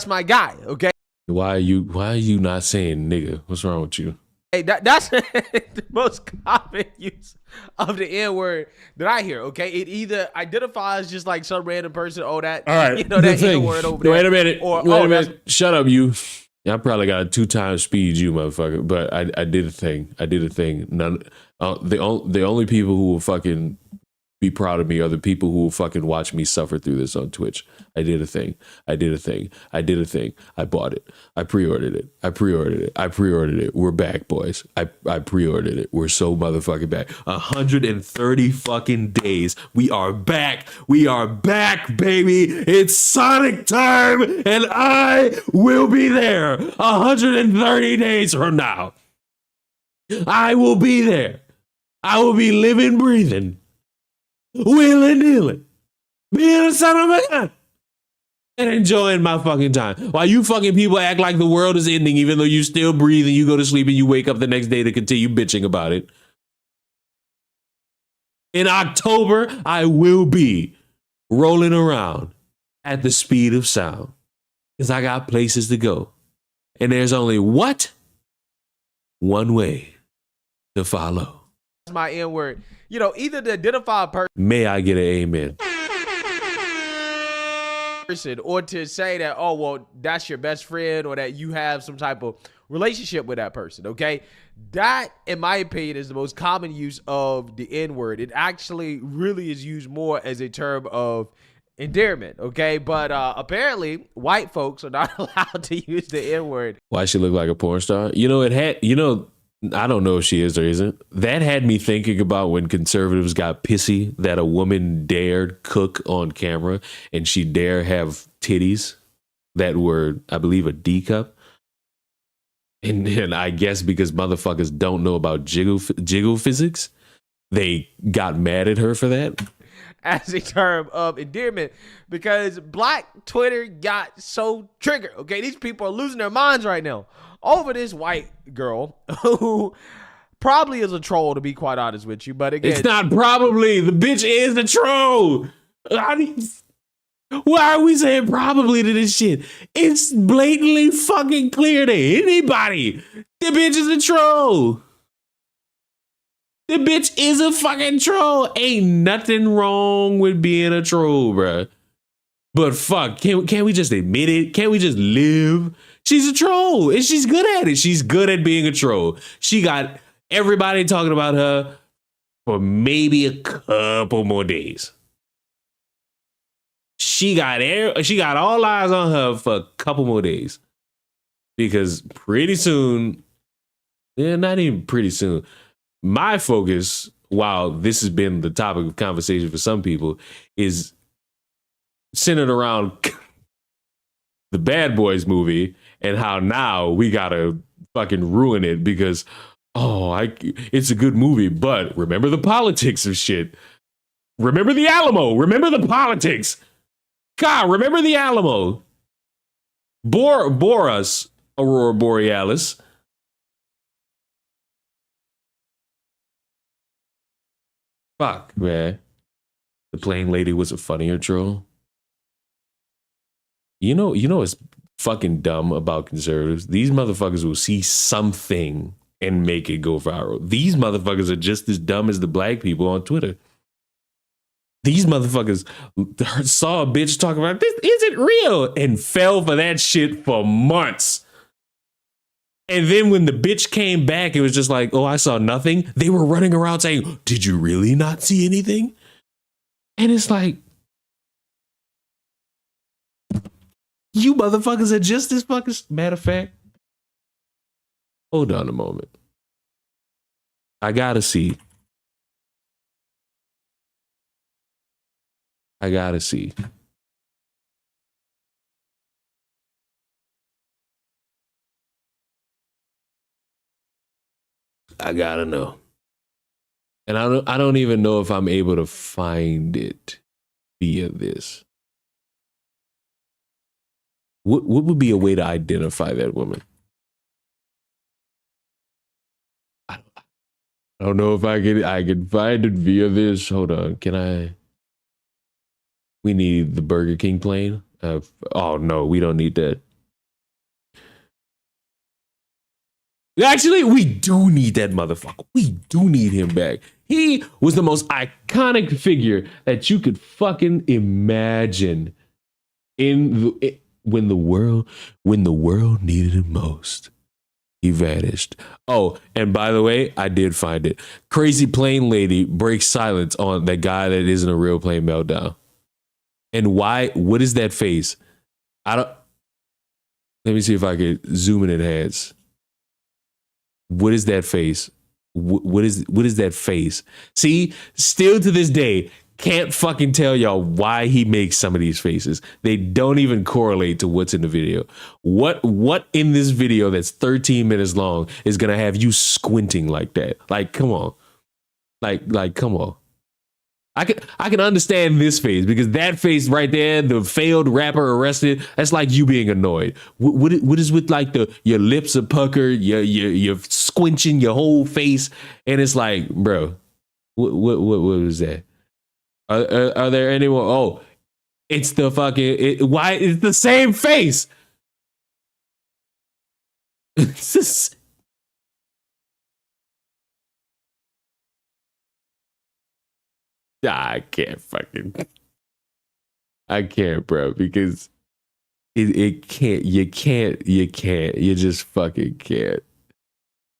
my guy, okay? Why are you not saying nigga? What's wrong with you? Hey, that's the most common use of the N-word that I hear, okay? It either identifies just like some random person, oh, that, all right, you know, that N-word over there. Wait a minute. Or, wait a minute. Shut up, you. I probably got a 2 times speed, you motherfucker. But I did a thing. The only people who will fucking be proud of me are the people who will fucking watch me suffer through this on Twitch. I did a thing. I bought it. I pre-ordered it. We're back, boys. I pre-ordered it. We're so motherfucking back. 130 fucking days. We are back. We are back, baby. It's Sonic time, and I will be there 130 days from now. I will be there. I will be living, breathing, wheeling, dealing, being a son of a gun, and enjoying my fucking time. While you fucking people act like the world is ending, even though you still breathe and you go to sleep and you wake up the next day to continue bitching about it. In October, I will be rolling around at the speed of sound because I got places to go. And there's only what? One way to follow. My N-word, you know, either to identify a person. May I get an amen? Or to say that, oh, well, that's your best friend or that you have some type of relationship with that person, okay? That, in my opinion, is the most common use of the N-word. It actually really is used more as a term of endearment, okay? But apparently, white folks are not allowed to use the N-word. Why she look like a porn star? I don't know if she is or isn't. That had me thinking about when conservatives got pissy that a woman dared cook on camera and she dare have titties that were, I believe, a D cup. And then I guess because motherfuckers don't know about jiggle physics, they got mad at her for that. As a term of endearment, because black Twitter got so triggered. Okay, these people are losing their minds right now over this white girl who probably is a troll, to be quite honest with you. But again, it's not probably. The bitch is a troll. Why are we saying probably to this shit? It's blatantly fucking clear to anybody. The bitch is a troll. The bitch is a fucking troll. Ain't nothing wrong with being a troll, bruh. But fuck, can't we just admit it? Can't we just live? She's a troll, and she's good at it. She's good at being a troll. She got everybody talking about her for maybe a couple more days. She got all eyes on her for a couple more days. Because pretty soon, not even pretty soon, my focus, while this has been the topic of conversation for some people, is centered around the Bad Boys movie and how now we gotta fucking ruin it because, it's a good movie, but remember the politics of shit. Remember the Alamo. Remember the politics. God, remember the Alamo. Bore us, Aurora Borealis. Fuck, man. The plane lady was a funnier troll. You know what's fucking dumb about conservatives? These motherfuckers will see something and make it go viral. These motherfuckers are just as dumb as the black people on Twitter. These motherfuckers saw a bitch talking about this isn't real and fell for that shit for months. And then when the bitch came back, it was just like, oh, I saw nothing. They were running around saying, did you really not see anything? And it's like, you motherfuckers are just as fucking. Matter of fact, hold on a moment. I gotta see. I gotta see. I gotta know. And I don't even know if I'm able to find it via this. What would be a way to identify that woman? I don't know if I can find it via this. Hold on. Can I? We need the Burger King plane. Oh no, we don't need that. Actually, we do need that motherfucker. We do need him back. He was the most iconic figure that you could fucking imagine when the world needed him most. He vanished. Oh, and by the way, I did find it. Crazy plane lady breaks silence on that guy that isn't a real plane meltdown. And why? What is that face? Let me see if I could zoom in enhance. What is that face? What is that face? See, still to this day, can't fucking tell y'all why he makes some of these faces. They don't even correlate to what's in the video. What in this video that's 13 minutes long is gonna have you squinting like that? Like, come on. Like, come on. I can understand this face, because that face right there, the failed rapper arrested, that's like you being annoyed. What is with like your lips are puckered, you're squinching your whole face, and it's like, bro, what was that? Are there any more? Oh, it's the fucking why it's the same face. It's just, I can't, bro, because it can't, you just fucking can't.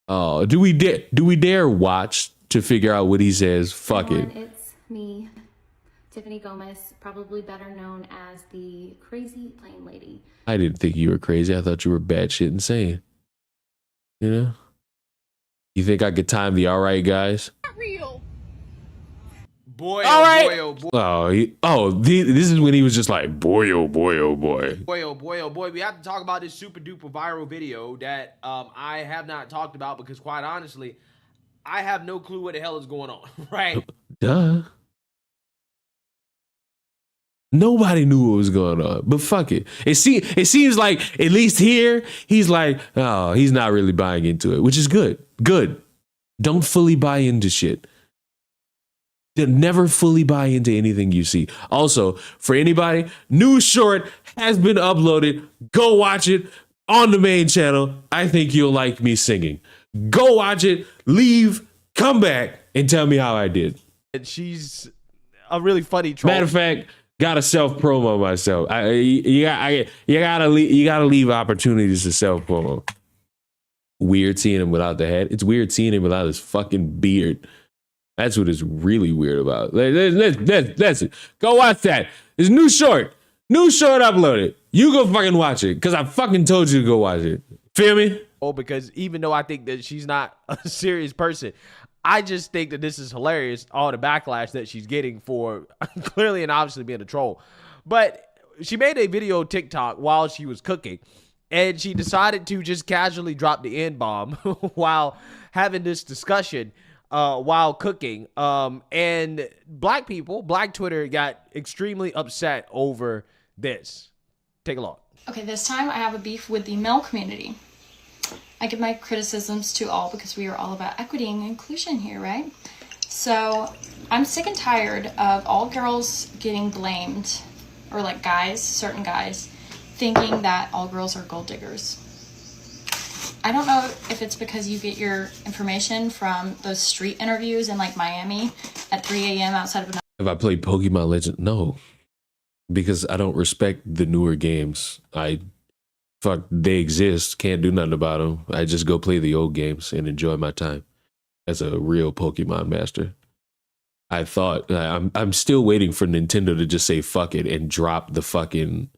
Oh, do we dare watch to figure out what he says? Fuck it. It's me, Tiffany Gomez, probably better known as the crazy plane lady. I didn't think you were crazy. I thought you were batshit insane. You know? You think I could time the all right guys? Not real. Boy, all oh right. boy, oh boy. This is when he was just like, boy, oh boy, oh boy. Boy, oh boy, oh boy. We have to talk about this super duper viral video that I have not talked about because, quite honestly, I have no clue what the hell is going on, right? Duh. Nobody knew what was going on, but fuck it. It seems like, at least here, he's like, oh, he's not really buying into it, which is good. Good. Don't fully buy into shit. Never fully buy into anything you see. Also, for anybody, new short has been uploaded. Go watch it on the main channel. I think you'll like me singing. Go watch it, leave, come back, and tell me how I did. And she's a really funny troll. Matter of fact, gotta self promo myself. You gotta leave opportunities to self promo. Weird seeing him without the head. It's weird seeing him without his fucking beard. That's what is really weird about. Let's go watch that. It's new short uploaded. You go fucking watch it, because I fucking told you to go watch it. Feel me? Oh, because even though I think that she's not a serious person, I just think that this is hilarious, all the backlash that she's getting for clearly and obviously being a troll. But she made a video TikTok while she was cooking, and she decided to just casually drop the N-bomb while having this discussion while cooking. And black Twitter got extremely upset over this. Take a look. Okay, this time I have a beef with the male community. I give my criticisms to all because we are all about equity and inclusion here, right? So I'm sick and tired of all girls getting blamed, or like guys, certain guys, thinking that all girls are gold diggers. I don't know if it's because you get your information from those street interviews in like Miami at 3 a.m. outside of Have I played Pokemon Legend? No, because I don't respect the newer games. They exist. Can't do nothing about them. I just go play the old games and enjoy my time as a real Pokemon master. I thought I'm still waiting for Nintendo to just say fuck it and drop the fucking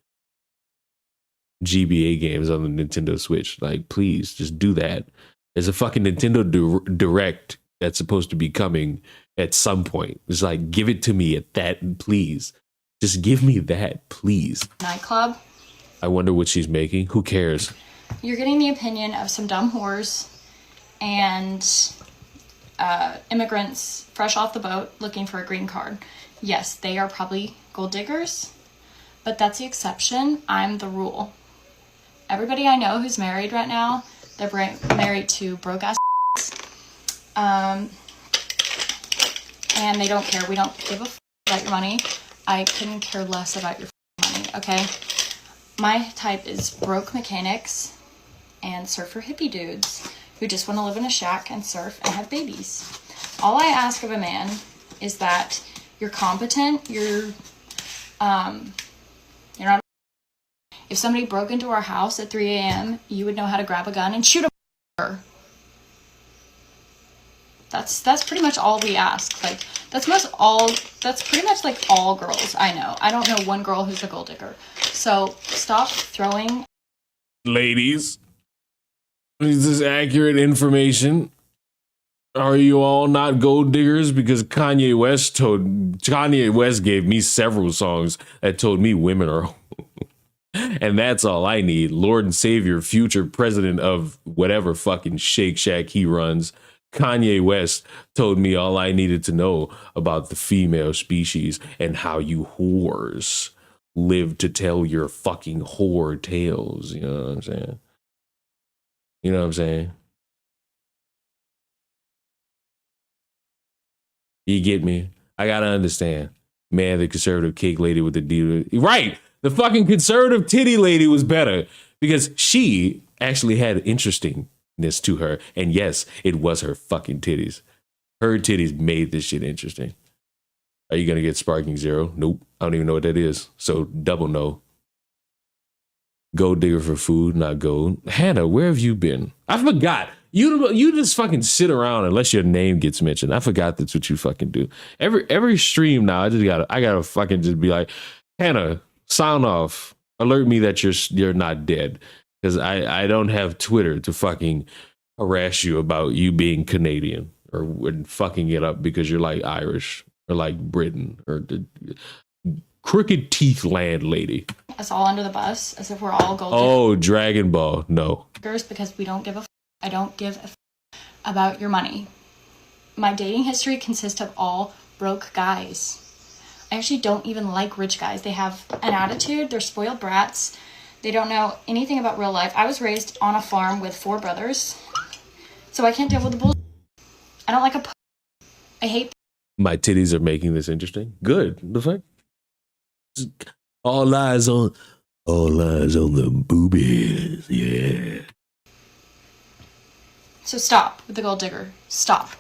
GBA games on the Nintendo Switch. Like, please just do that. There's a fucking Nintendo Direct that's supposed to be coming at some point. It's like, give it to me at that, please. Just give me that, please. Nightclub. I wonder what she's making. Who cares? You're getting the opinion of some dumb whores and immigrants fresh off the boat looking for a green card. Yes, they are probably gold diggers, but that's the exception. I'm the rule. Everybody I know who's married right now, they're married to broke ass and they don't care. We don't give a about your money. I couldn't care less about your money, okay? My type is broke mechanics and surfer hippie dudes who just want to live in a shack and surf and have babies. All I ask of a man is that you're competent, you're not. If somebody broke into our house at 3 a.m., you would know how to grab a gun and shoot a. That's pretty much all we ask. Like, that's pretty much like all girls I know. I don't know one girl who's a gold digger. So stop throwing. Ladies, is this accurate information? Are you all not gold diggers? Because Kanye West gave me several songs that told me women are. And that's all I need. Lord and Savior, future president of whatever fucking Shake Shack he runs, Kanye West told me all I needed to know about the female species and how you whores live to tell your fucking whore tales. You know what I'm saying? You know what I'm saying? You get me? I gotta understand. Man, the conservative cake lady with the D. Right! The fucking conservative titty lady was better because she actually had interestingness to her. And yes, it was her fucking titties. Her titties made this shit interesting. Are you going to get Sparking Zero? Nope. I don't even know what that is. So double no. Gold digger for food, not gold. Hannah, where have you been? I forgot. You just fucking sit around unless your name gets mentioned. I forgot that's what you fucking do. Every stream now, I gotta fucking just be like, Hannah, sound off. Alert me that you're not dead. Because I don't have Twitter to fucking harass you about you being Canadian or fucking it up because you're like Irish or like Britain or the crooked teeth landlady. Us all under the bus as if we're all gold Oh, Dragon Ball. No. diggers because we don't give a I don't give a about your money. My dating history consists of all broke guys. I actually don't even like rich guys. They have an attitude. They're spoiled brats. They don't know anything about real life. I was raised on a farm with 4 brothers, so I can't deal with the bullshit. I don't like I hate. My titties are making this interesting. Good. The fuck? All eyes on the boobies. Yeah. So stop with the gold digger. Stop.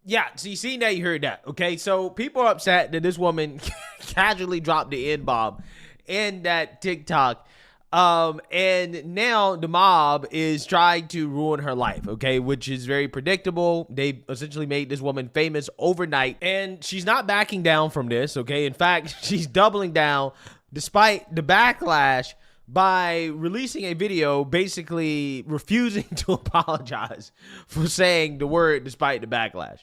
Yeah, so you seen that, you heard that, okay? So people are upset that this woman casually dropped the N-bomb in that TikTok. And now the mob is trying to ruin her life, okay? Which is very predictable. They essentially made this woman famous overnight. And she's not backing down from this, okay? In fact, she's doubling down despite the backlash by releasing a video basically refusing to apologize for saying the word despite the backlash.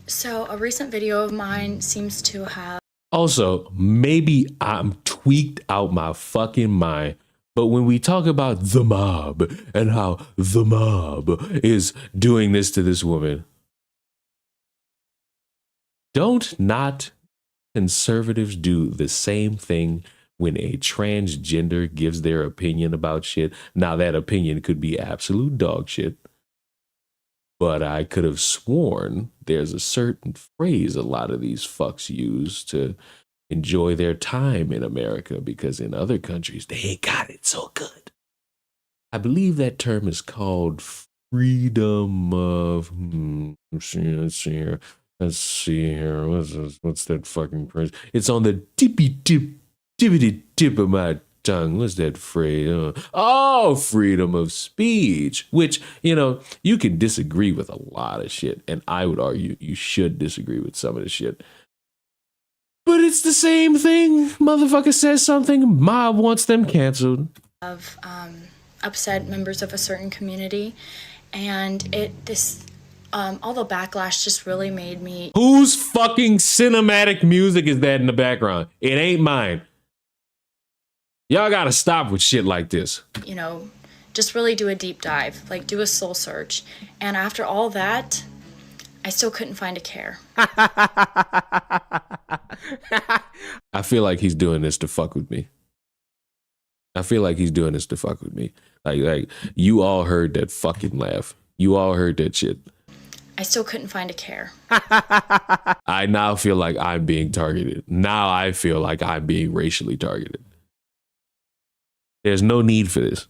So a recent video of mine seems to have. Also, maybe I'm tweaked out my fucking mind, but when we talk about the mob and how the mob is doing this to this woman, don't not conservatives do the same thing when a transgender gives their opinion about shit? Now, that opinion could be absolute dog shit, but I could have sworn there's a certain phrase a lot of these fucks use to enjoy their time in America because in other countries, they ain't got it so good. I believe that term is called freedom of... Let's see here. What's that fucking phrase? It's on the tippy tip of my tongue. What's that phrase? Oh, freedom of speech, which, you know, you can disagree with a lot of shit. And I would argue you should disagree with some of the shit. But it's the same thing. Motherfucker says something, mob wants them canceled. Of upset members of a certain community, and all the backlash just really made me. Whose fucking cinematic music is that in the background? It ain't mine. Y'all gotta stop with shit like this. You know, just really do a deep dive, like do a soul search. And after all that, I still couldn't find a care. I feel like he's doing this to fuck with me. I feel like he's doing this to fuck with me. Like you all heard that fucking laugh. You all heard that shit. I still couldn't find a care. I now feel like I'm being targeted. Now I feel like I'm being racially targeted. There's no need for this.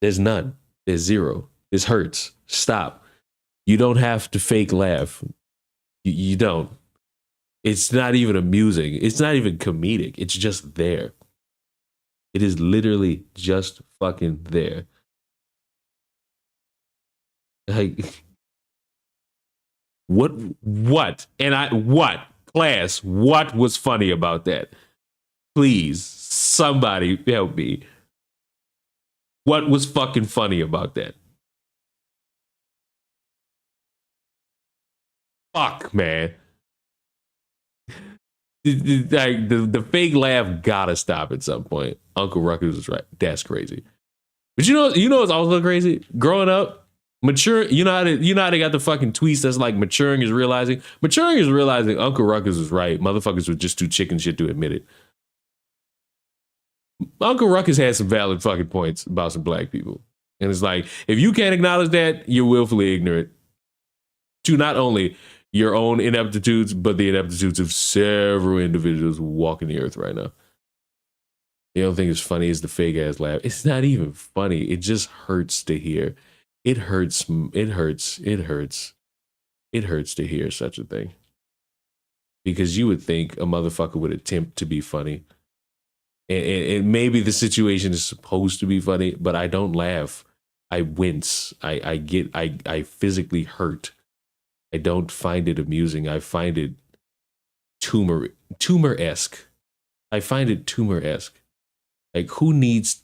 There's none. There's zero. This hurts. Stop. You don't have to fake laugh. You don't. It's not even amusing. It's not even comedic. It's just there. It is literally just fucking there. Like, what? Class, what was funny about that? Please, somebody help me. What was fucking funny about that? Fuck, man. The fake laugh gotta stop at some point. Uncle Ruckus was right. That's crazy. But you know what's also crazy? Growing up, mature, you know how they got the fucking tweets that's like maturing is realizing Uncle Ruckus was right. Motherfuckers were just too chicken shit to admit it. Uncle Ruckus had some valid fucking points about some black people. And it's like, if you can't acknowledge that, you're willfully ignorant to not only your own ineptitudes, but the ineptitudes of several individuals walking the earth right now. The only thing that's funny is the fake ass laugh. It's not even funny. It just hurts to hear. It hurts to hear such a thing. Because you would think a motherfucker would attempt to be funny. And maybe the situation is supposed to be funny, but I don't laugh. I wince. I physically hurt. I don't find it amusing. I find it tumor-esque. I find it tumor-esque. Like, who needs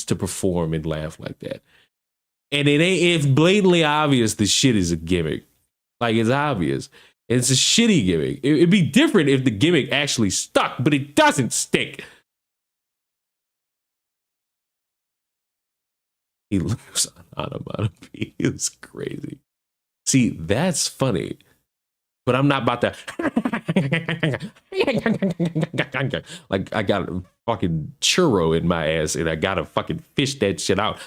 to perform and laugh like that? And it's blatantly obvious the shit is a gimmick. Like, it's obvious. It's a shitty gimmick. It'd be different if the gimmick actually stuck, but it doesn't stick. He lives on onomatopoeia. It was crazy. See, that's funny. But I'm not about to like I got a fucking churro in my ass and I gotta fucking fish that shit out.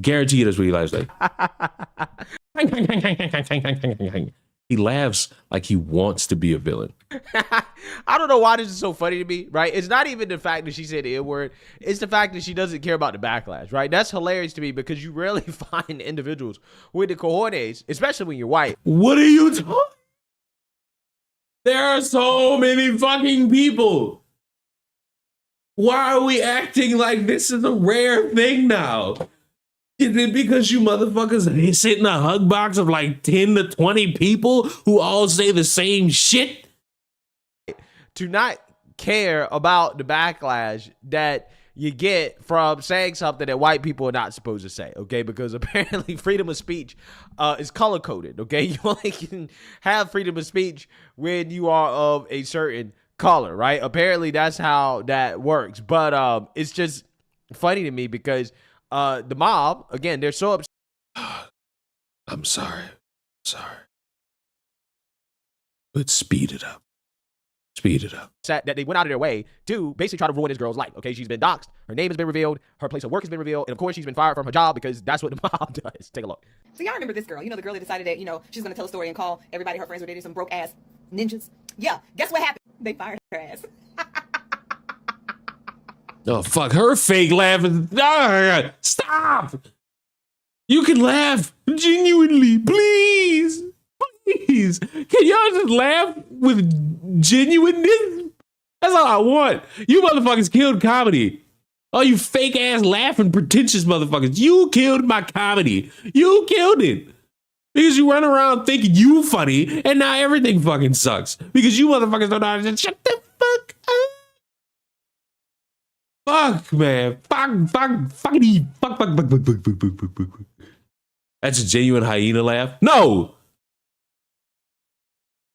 Guarantee you that's what he laughs like. He laughs like he wants to be a villain. I don't know why this is so funny to me, right? It's not even the fact that she said the N-word. It's the fact that she doesn't care about the backlash, right? That's hilarious to me because you rarely find individuals with the cojones, especially when you're white. What are you talking? There are so many fucking people. Why are we acting like this is a rare thing now? Is it because you motherfuckers sit in a hug box of like 10 to 20 people who all say the same shit? To not care about the backlash that you get from saying something that white people are not supposed to say, okay? Because apparently freedom of speech is color-coded, okay? You only can have freedom of speech when you are of a certain color, right? Apparently that's how that works. But it's just funny to me because the mob, again, they're so upset. I'm sorry. But speed it up. That they went out of their way to basically try to ruin this girl's life. Okay, she's been doxxed. Her name has been revealed. Her place of work has been revealed. And of course, she's been fired from her job because that's what the mob does. Take a look. So y'all remember this girl. You know, the girl that decided that, she's going to tell a story and call everybody her friends were dating some broke-ass ninjas. Yeah, guess what happened? They fired her ass. Oh, fuck. Her fake laugh is... Stop! You can laugh genuinely, please. Please. Can y'all just laugh with genuineness? That's all I want. You motherfuckers killed comedy. Oh, you fake ass laughing pretentious motherfuckers. You killed my comedy. You killed it. Because you run around thinking you funny and now everything fucking sucks. Because you motherfuckers don't know how to just shut the fuck up. Fuck, man. Fuck. That's a genuine hyena laugh? No!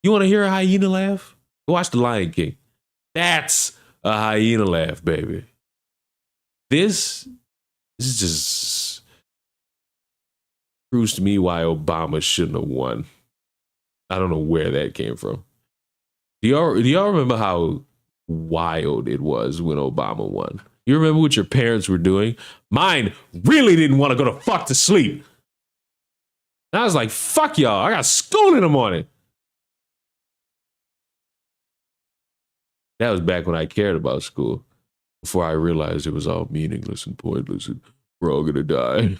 You want to hear a hyena laugh? Go watch The Lion King. That's a hyena laugh, baby. This is just proves to me why Obama shouldn't have won. I don't know where that came from. Do y'all remember how wild it was when Obama won? You remember what your parents were doing? Mine really didn't want to go to fuck to sleep. And I was like, fuck y'all, I got school in the morning. That was back when I cared about school, before I realized it was all meaningless and pointless and we're all gonna die.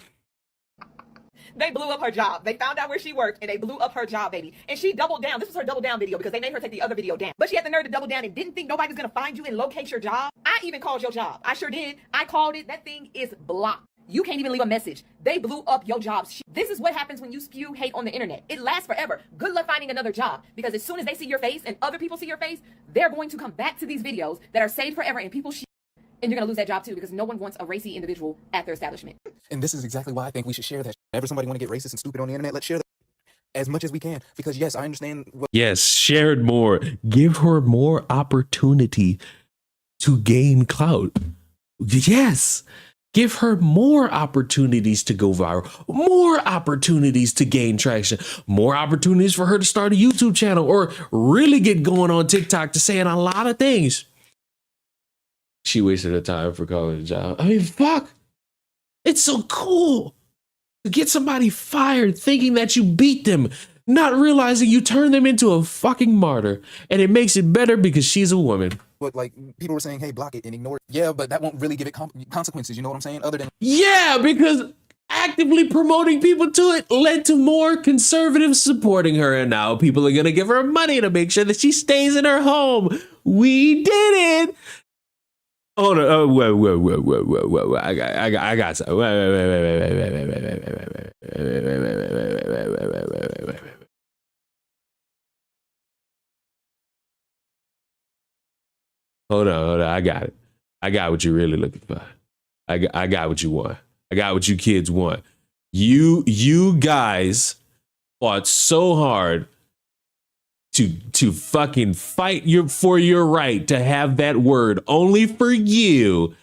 They blew up her job. They found out where she worked and they blew up her job, baby. And she doubled down. This was her double down video because they made her take the other video down. But she had the nerve to double down and didn't think nobody was going to find you and locate your job. I even called your job. I sure did. I called it. That thing is blocked. You can't even leave a message. They blew up your jobs. This is what happens when you spew hate on the internet. It lasts forever. Good luck finding another job because as soon as they see your face and other people see your face, they're going to come back to these videos that are saved forever and people and you're going to lose that job too because no one wants a racy individual at their establishment. And this is exactly why I think we should share that. Whenever somebody want to get racist and stupid on the internet, let's share that as much as we can. Because yes, I understand. Yes, share it more. Give her more opportunity to gain clout. Yes. Give her more opportunities to go viral, more opportunities to gain traction, more opportunities for her to start a YouTube channel or really get going on TikTok to saying a lot of things. She wasted her time for calling a job. I mean, fuck. It's so cool to get somebody fired thinking that you beat them, not realizing you turned them into a fucking martyr. And it makes it better because she's a woman. But like people were saying, hey, block it and ignore it. Yeah, but that won't really give it consequences. You know what I'm saying? Other than. Yeah, because actively promoting people to it led to more conservatives supporting her. And now people are going to give her money to make sure that she stays in her home. We did it. Hold on. Oh, whoa. I got something. Wait. Hold on. I got it. I got what you're really looking for. I got what you want. I got what you kids want. You guys fought so hard to fucking fight for your right to have that word only for you,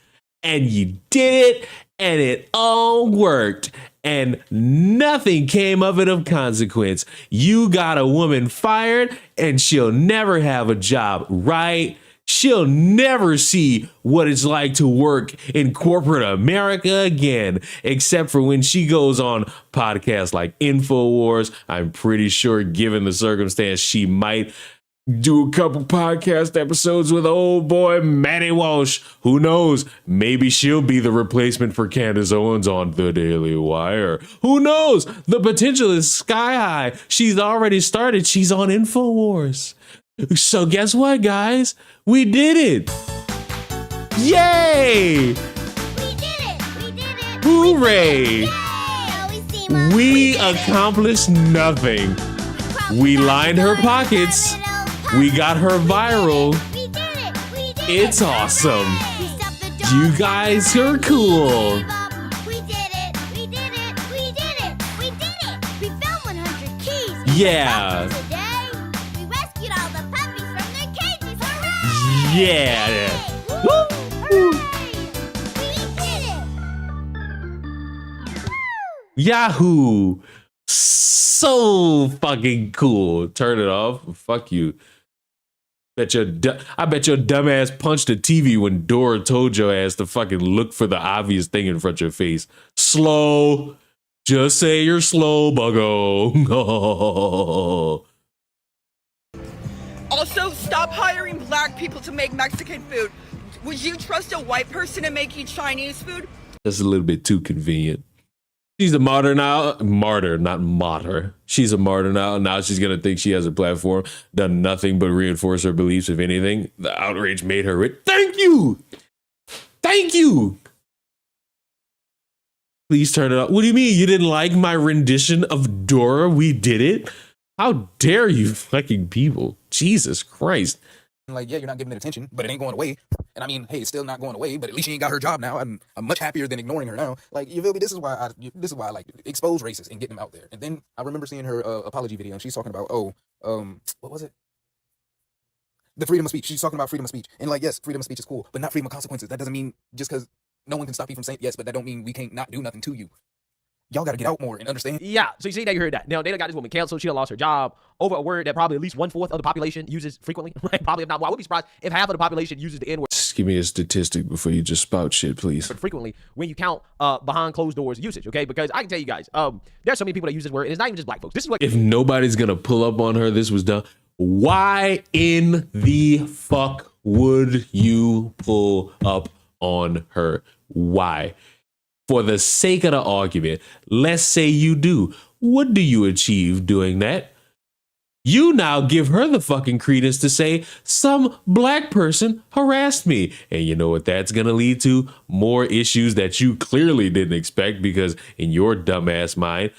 and you did it, and it all worked, and nothing came of it of consequence. You got a woman fired, and she'll never have a job, right? She'll never see what it's like to work in corporate America again, except for when she goes on podcasts like InfoWars. I'm pretty sure, given the circumstance, she might do a couple podcast episodes with old boy Manny Walsh. Who knows? Maybe she'll be the replacement for Candace Owens on The Daily Wire. Who knows? The potential is sky high. She's already started. She's on InfoWars. So guess what, guys? We did it! Yay! We did it! Hooray! We accomplished nothing. We lined her pockets. We got her viral. It's awesome. You guys are cool. We did it! We found 100 keys. Yeah. Yeah. Woo! Yahoo! So fucking cool. Turn it off. Fuck you. I bet your dumbass punched the TV when Dora told your ass to fucking look for the obvious thing in front of your face. Slow. Just say you're slow, buggo. Also, stop hiring black people to make Mexican food. Would you trust a white person to make you Chinese food? That's a little bit too convenient. She's a martyr now. Martyr, not martyr. She's a martyr now. Now she's going to think she has a platform, done nothing but reinforce her beliefs. If anything, the outrage made her rich. Thank you. Thank you. Please turn it off. What do you mean? You didn't like my rendition of Dora? We did it? How dare you fucking people? Jesus Christ. Like, yeah, you're not giving it attention, but it ain't going away. And I mean, hey, it's still not going away, but at least she ain't got her job now. I'm much happier than ignoring her now. Like, you feel me? This is why I like expose racists and get them out there. And then I remember seeing her apology video, and she's talking about, what was it? The freedom of speech. She's talking about freedom of speech. And like, yes, freedom of speech is cool, but not freedom of consequences. That doesn't mean just because no one can stop you from saying yes, but that don't mean we can't not do nothing to you. Y'all got to get out more and understand. Yeah, so you see that you heard that. Now, they got this woman canceled. She done lost her job over a word that probably at least 1/4 of the population uses frequently. Right? Probably, if not more. I would be surprised if half of the population uses the N-word. Just give me a statistic before you just spout shit, please. Frequently when you count behind closed doors usage, okay? Because I can tell you guys, there's so many people that use this word, and it's not even just black folks. This is what. If nobody's going to pull up on her, this was done. Why in the fuck would you pull up on her? Why? For the sake of the argument, let's say you do. What do you achieve doing that? You now give her the fucking credence to say some black person harassed me. And you know what that's going to lead to? More issues that you clearly didn't expect, because in your dumbass mind,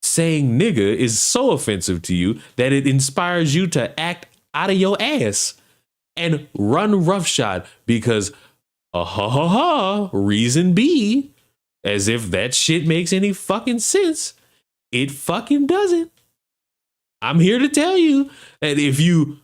saying nigga is so offensive to you that it inspires you to act out of your ass and run roughshod because reason B. As if that shit makes any fucking sense. It fucking doesn't. I'm here to tell you that if you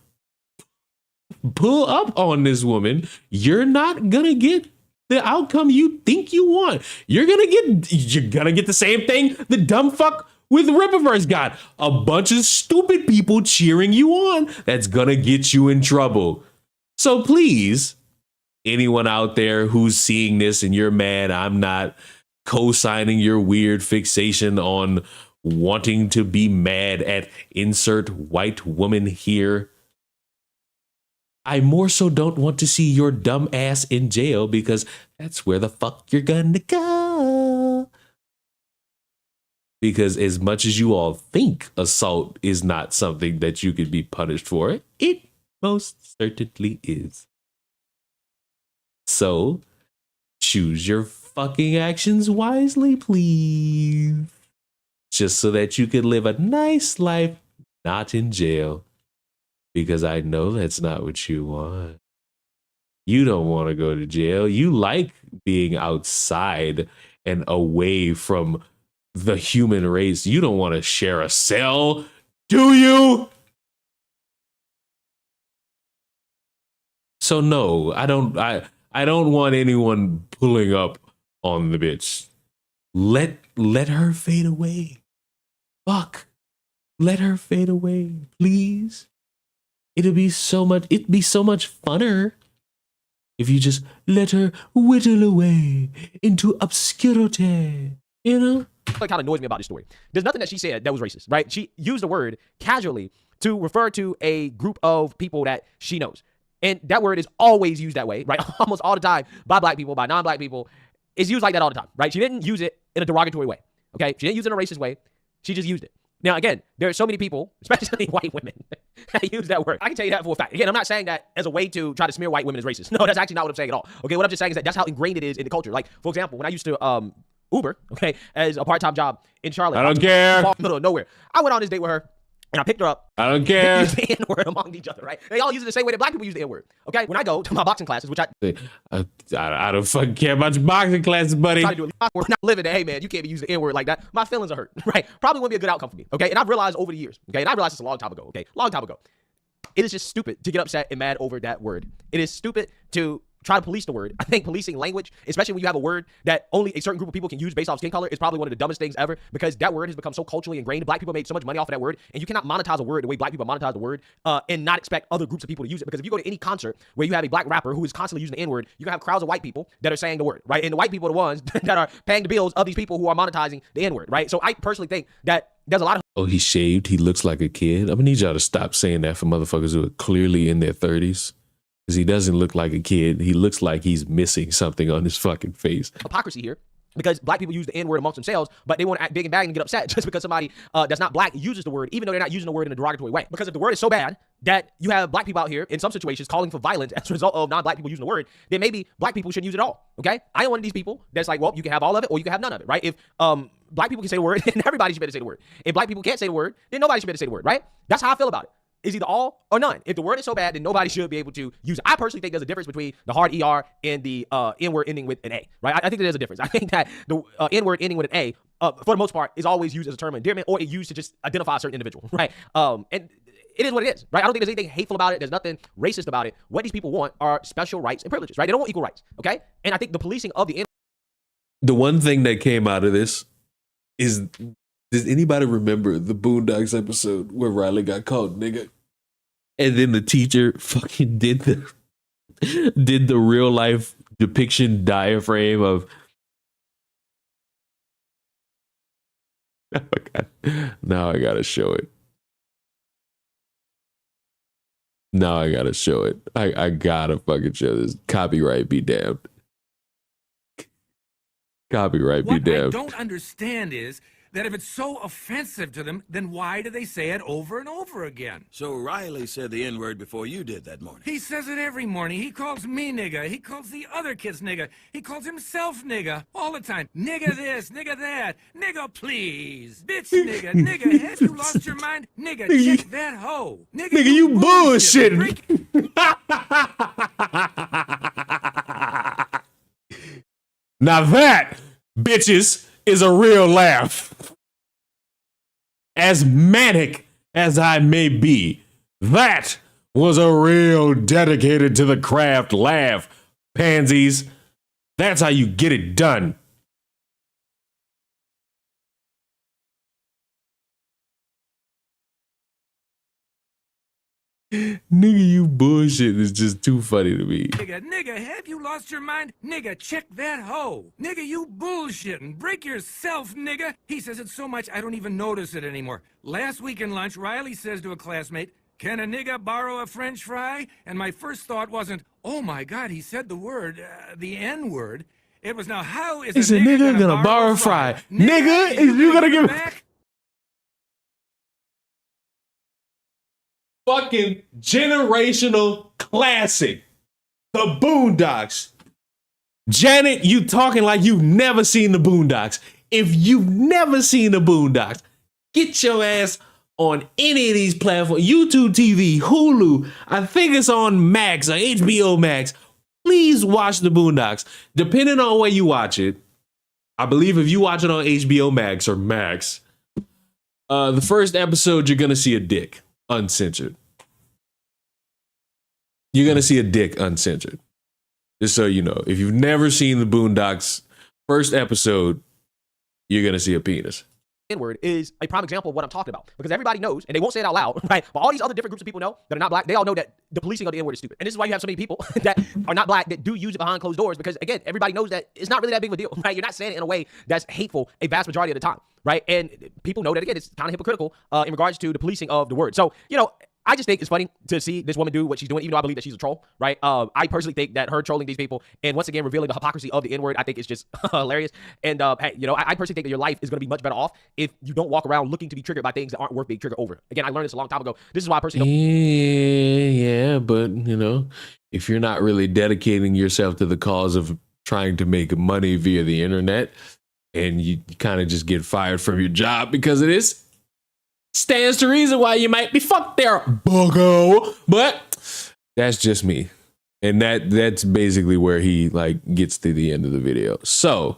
pull up on this woman, you're not gonna get the outcome you think you want. You're gonna get the same thing the dumb fuck with Rippaverse got. A bunch of stupid people cheering you on. That's gonna get you in trouble. So please, anyone out there who's seeing this and you're mad, I'm not co-signing your weird fixation on wanting to be mad at insert white woman here. I more so don't want to see your dumb ass in jail, because that's where the fuck you're gonna go. Because as much as you all think assault is not something that you could be punished for, it most certainly is. So choose your fucking actions wisely, please. Just so that you can live a nice life, not in jail. Because I know that's not what you want. You don't want to go to jail. You like being outside and away from the human race. You don't want to share a cell, do you? So no, I don't want anyone pulling up on the bitch. Let her fade away. Fuck. Let her fade away, please. It'd be so much funner if you just let her whittle away into obscurity, you know? What kind of annoys me about this story? There's nothing that she said that was racist, right? She used the word casually to refer to a group of people that she knows. And that word is always used that way, right? Almost all the time by black people, by non-black people. It's used like that all the time, right? She didn't use it in a derogatory way, okay? She didn't use it in a racist way. She just used it. Now, again, there are so many people, especially white women, that use that word. I can tell you that for a fact. Again, I'm not saying that as a way to try to smear white women as racist. No, that's actually not what I'm saying at all. Okay, what I'm just saying is that that's how ingrained it is in the culture. Like, for example, when I used to Uber, okay, as a part-time job in Charlotte. I don't care. Middle of nowhere. I went on this date with her. And I picked her up. I don't care. They use the N-word among each other, right? They all use it the same way that black people use the N-word. Okay? When I go to my boxing classes, which I don't fucking care about your boxing classes, buddy. We're not living that, hey man, you can't be using the N-word like that. My feelings are hurt, right? Probably wouldn't be a good outcome for me, okay? And I've realized over the years, okay? And I realized this a long time ago, okay? Long time ago. It is just stupid to get upset and mad over that word. It is stupid to try to police the word. I think policing language, especially when you have a word that only a certain group of people can use based off skin color, is probably one of the dumbest things ever, because that word has become so culturally ingrained. Black people make so much money off of that word, and you cannot monetize a word the way black people monetize the word and not expect other groups of people to use it. Because if you go to any concert where you have a black rapper who is constantly using the N-word, you're gonna have crowds of white people that are saying the word, right? And the white people are the ones that are paying the bills of these people who are monetizing the N-word, right? So I personally think that there's a lot of... Oh, he shaved. He looks like a kid. I'm gonna need y'all to stop saying that for motherfuckers who are clearly in their 30s. Because he doesn't look like a kid. He looks like he's missing something on his fucking face. Hypocrisy here because black people use the N-word amongst themselves, but they want to act big and bad and get upset just because somebody that's not black uses the word, even though they're not using the word in a derogatory way. Because if the word is so bad that you have black people out here in some situations calling for violence as a result of non-black people using the word, then maybe black people shouldn't use it at all, okay? I am one of these people that's like, well, you can have all of it or you can have none of it, right? If black people can say the word, then everybody should be able to say the word. If black people can't say the word, then nobody should be able to say the word, right? That's how I feel about it. It's either all or none. If the word is so bad, then nobody should be able to use it. I personally think there's a difference between the hard ER and the N-word ending with an A, right? I think there's a difference. I think that the N-word ending with an A, for the most part, is always used as a term of endearment or it's used to just identify a certain individual, right? And it is what it is, right? I don't think there's anything hateful about it. There's nothing racist about it. What these people want are special rights and privileges, right? They don't want equal rights, okay? And I think the policing of the N-word. The one thing that came out of this is, does anybody remember the Boondocks episode where Riley got called nigga? And then the teacher fucking did the real life depiction diaphragm of now I gotta show it. Now I gotta show it. I gotta fucking show this. Copyright be damned. Copyright be damned. What I don't understand is that if it's so offensive to them, then why do they say it over and over again? So Riley said the N-word before you did that morning. He says it every morning. He calls me nigga. He calls the other kids nigga. He calls himself nigga all the time. Nigga this, nigga that, nigga please, bitch nigga, nigga, have you lost your mind? Nigga, check that hoe. Nigga, you bullshitting. Now that, bitches, is a real laugh. As manic as I may be, that was a real dedicated to the craft laugh, pansies. That's how you get it done. Nigga, you bullshit is just too funny to me. Nigga, have you lost your mind? Nigga, check that hoe. Nigga, you bullshitting. Break yourself, nigga. He says it so much I don't even notice it anymore. Last week in lunch, Riley says to a classmate, can a nigga borrow a French fry? And my first thought wasn't, oh my God, he said the word, the N-word. It was, now how is a nigga gonna borrow a fry? Nigga, is you gonna give back? Fucking generational classic. The Boondocks. Janet, you talking like you've never seen the Boondocks. If you've never seen the Boondocks, get your ass on any of these platforms. YouTube TV, Hulu, I think it's on Max or HBO Max. Please watch the Boondocks. Depending on where you watch it, I believe if you watch it on HBO Max or Max, the first episode, you're going to see a dick. Uncensored. You're going to see a dick uncensored. Just so you know. If you've never seen the Boondocks first episode, you're going to see a penis. N-word is a prime example of what I'm talking about. Because everybody knows, and they won't say it out loud, right? But all these other different groups of people know that are not black, they all know that the policing of the N-word is stupid. And this is why you have so many people that are not black that do use it behind closed doors. Because again, everybody knows that it's not really that big of a deal, right? You're not saying it in a way that's hateful a vast majority of the time, right? And people know that, again, it's kind of hypocritical in regards to the policing of the word. So, you know, I just think it's funny to see this woman do what she's doing, even though I believe that she's a troll, right? I personally think that her trolling these people and once again revealing the hypocrisy of the N-word, I think is just hilarious. And hey, you know, I personally think that your life is going to be much better off if you don't walk around looking to be triggered by things that aren't worth being triggered over. Again, I learned this a long time ago. This is why I personally don't. Yeah, but you know, if you're not really dedicating yourself to the cause of trying to make money via the internet, and you kind of just get fired from your job because of this, stands to reason why you might be fucked there, buggo. But that's just me. And that's basically where he like gets to the end of the video. So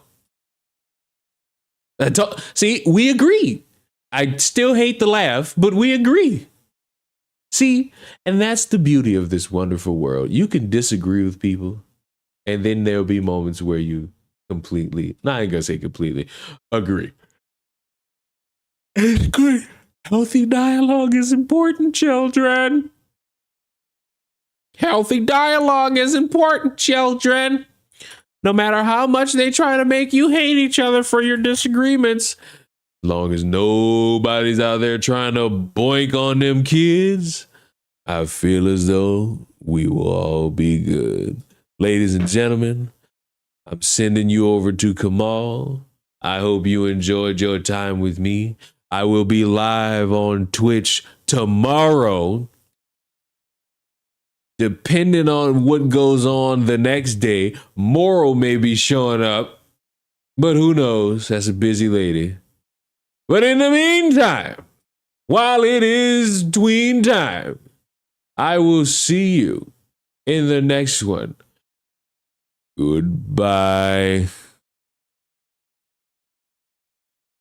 see, we agree. I still hate the laugh, but we agree. See, and that's the beauty of this wonderful world. You can disagree with people, and then there'll be moments where you completely, I ain't gonna say completely, agree. It's good. Healthy dialogue is important, children. Healthy dialogue is important, children. No matter how much they try to make you hate each other for your disagreements, as long as nobody's out there trying to boink on them kids, I feel as though we will all be good. Ladies and gentlemen, I'm sending you over to Kamal. I hope you enjoyed your time with me. I will be live on Twitch tomorrow. Depending on what goes on the next day, Moral may be showing up, but who knows? That's a busy lady. But in the meantime, while it is tween time, I will see you in the next one. Goodbye.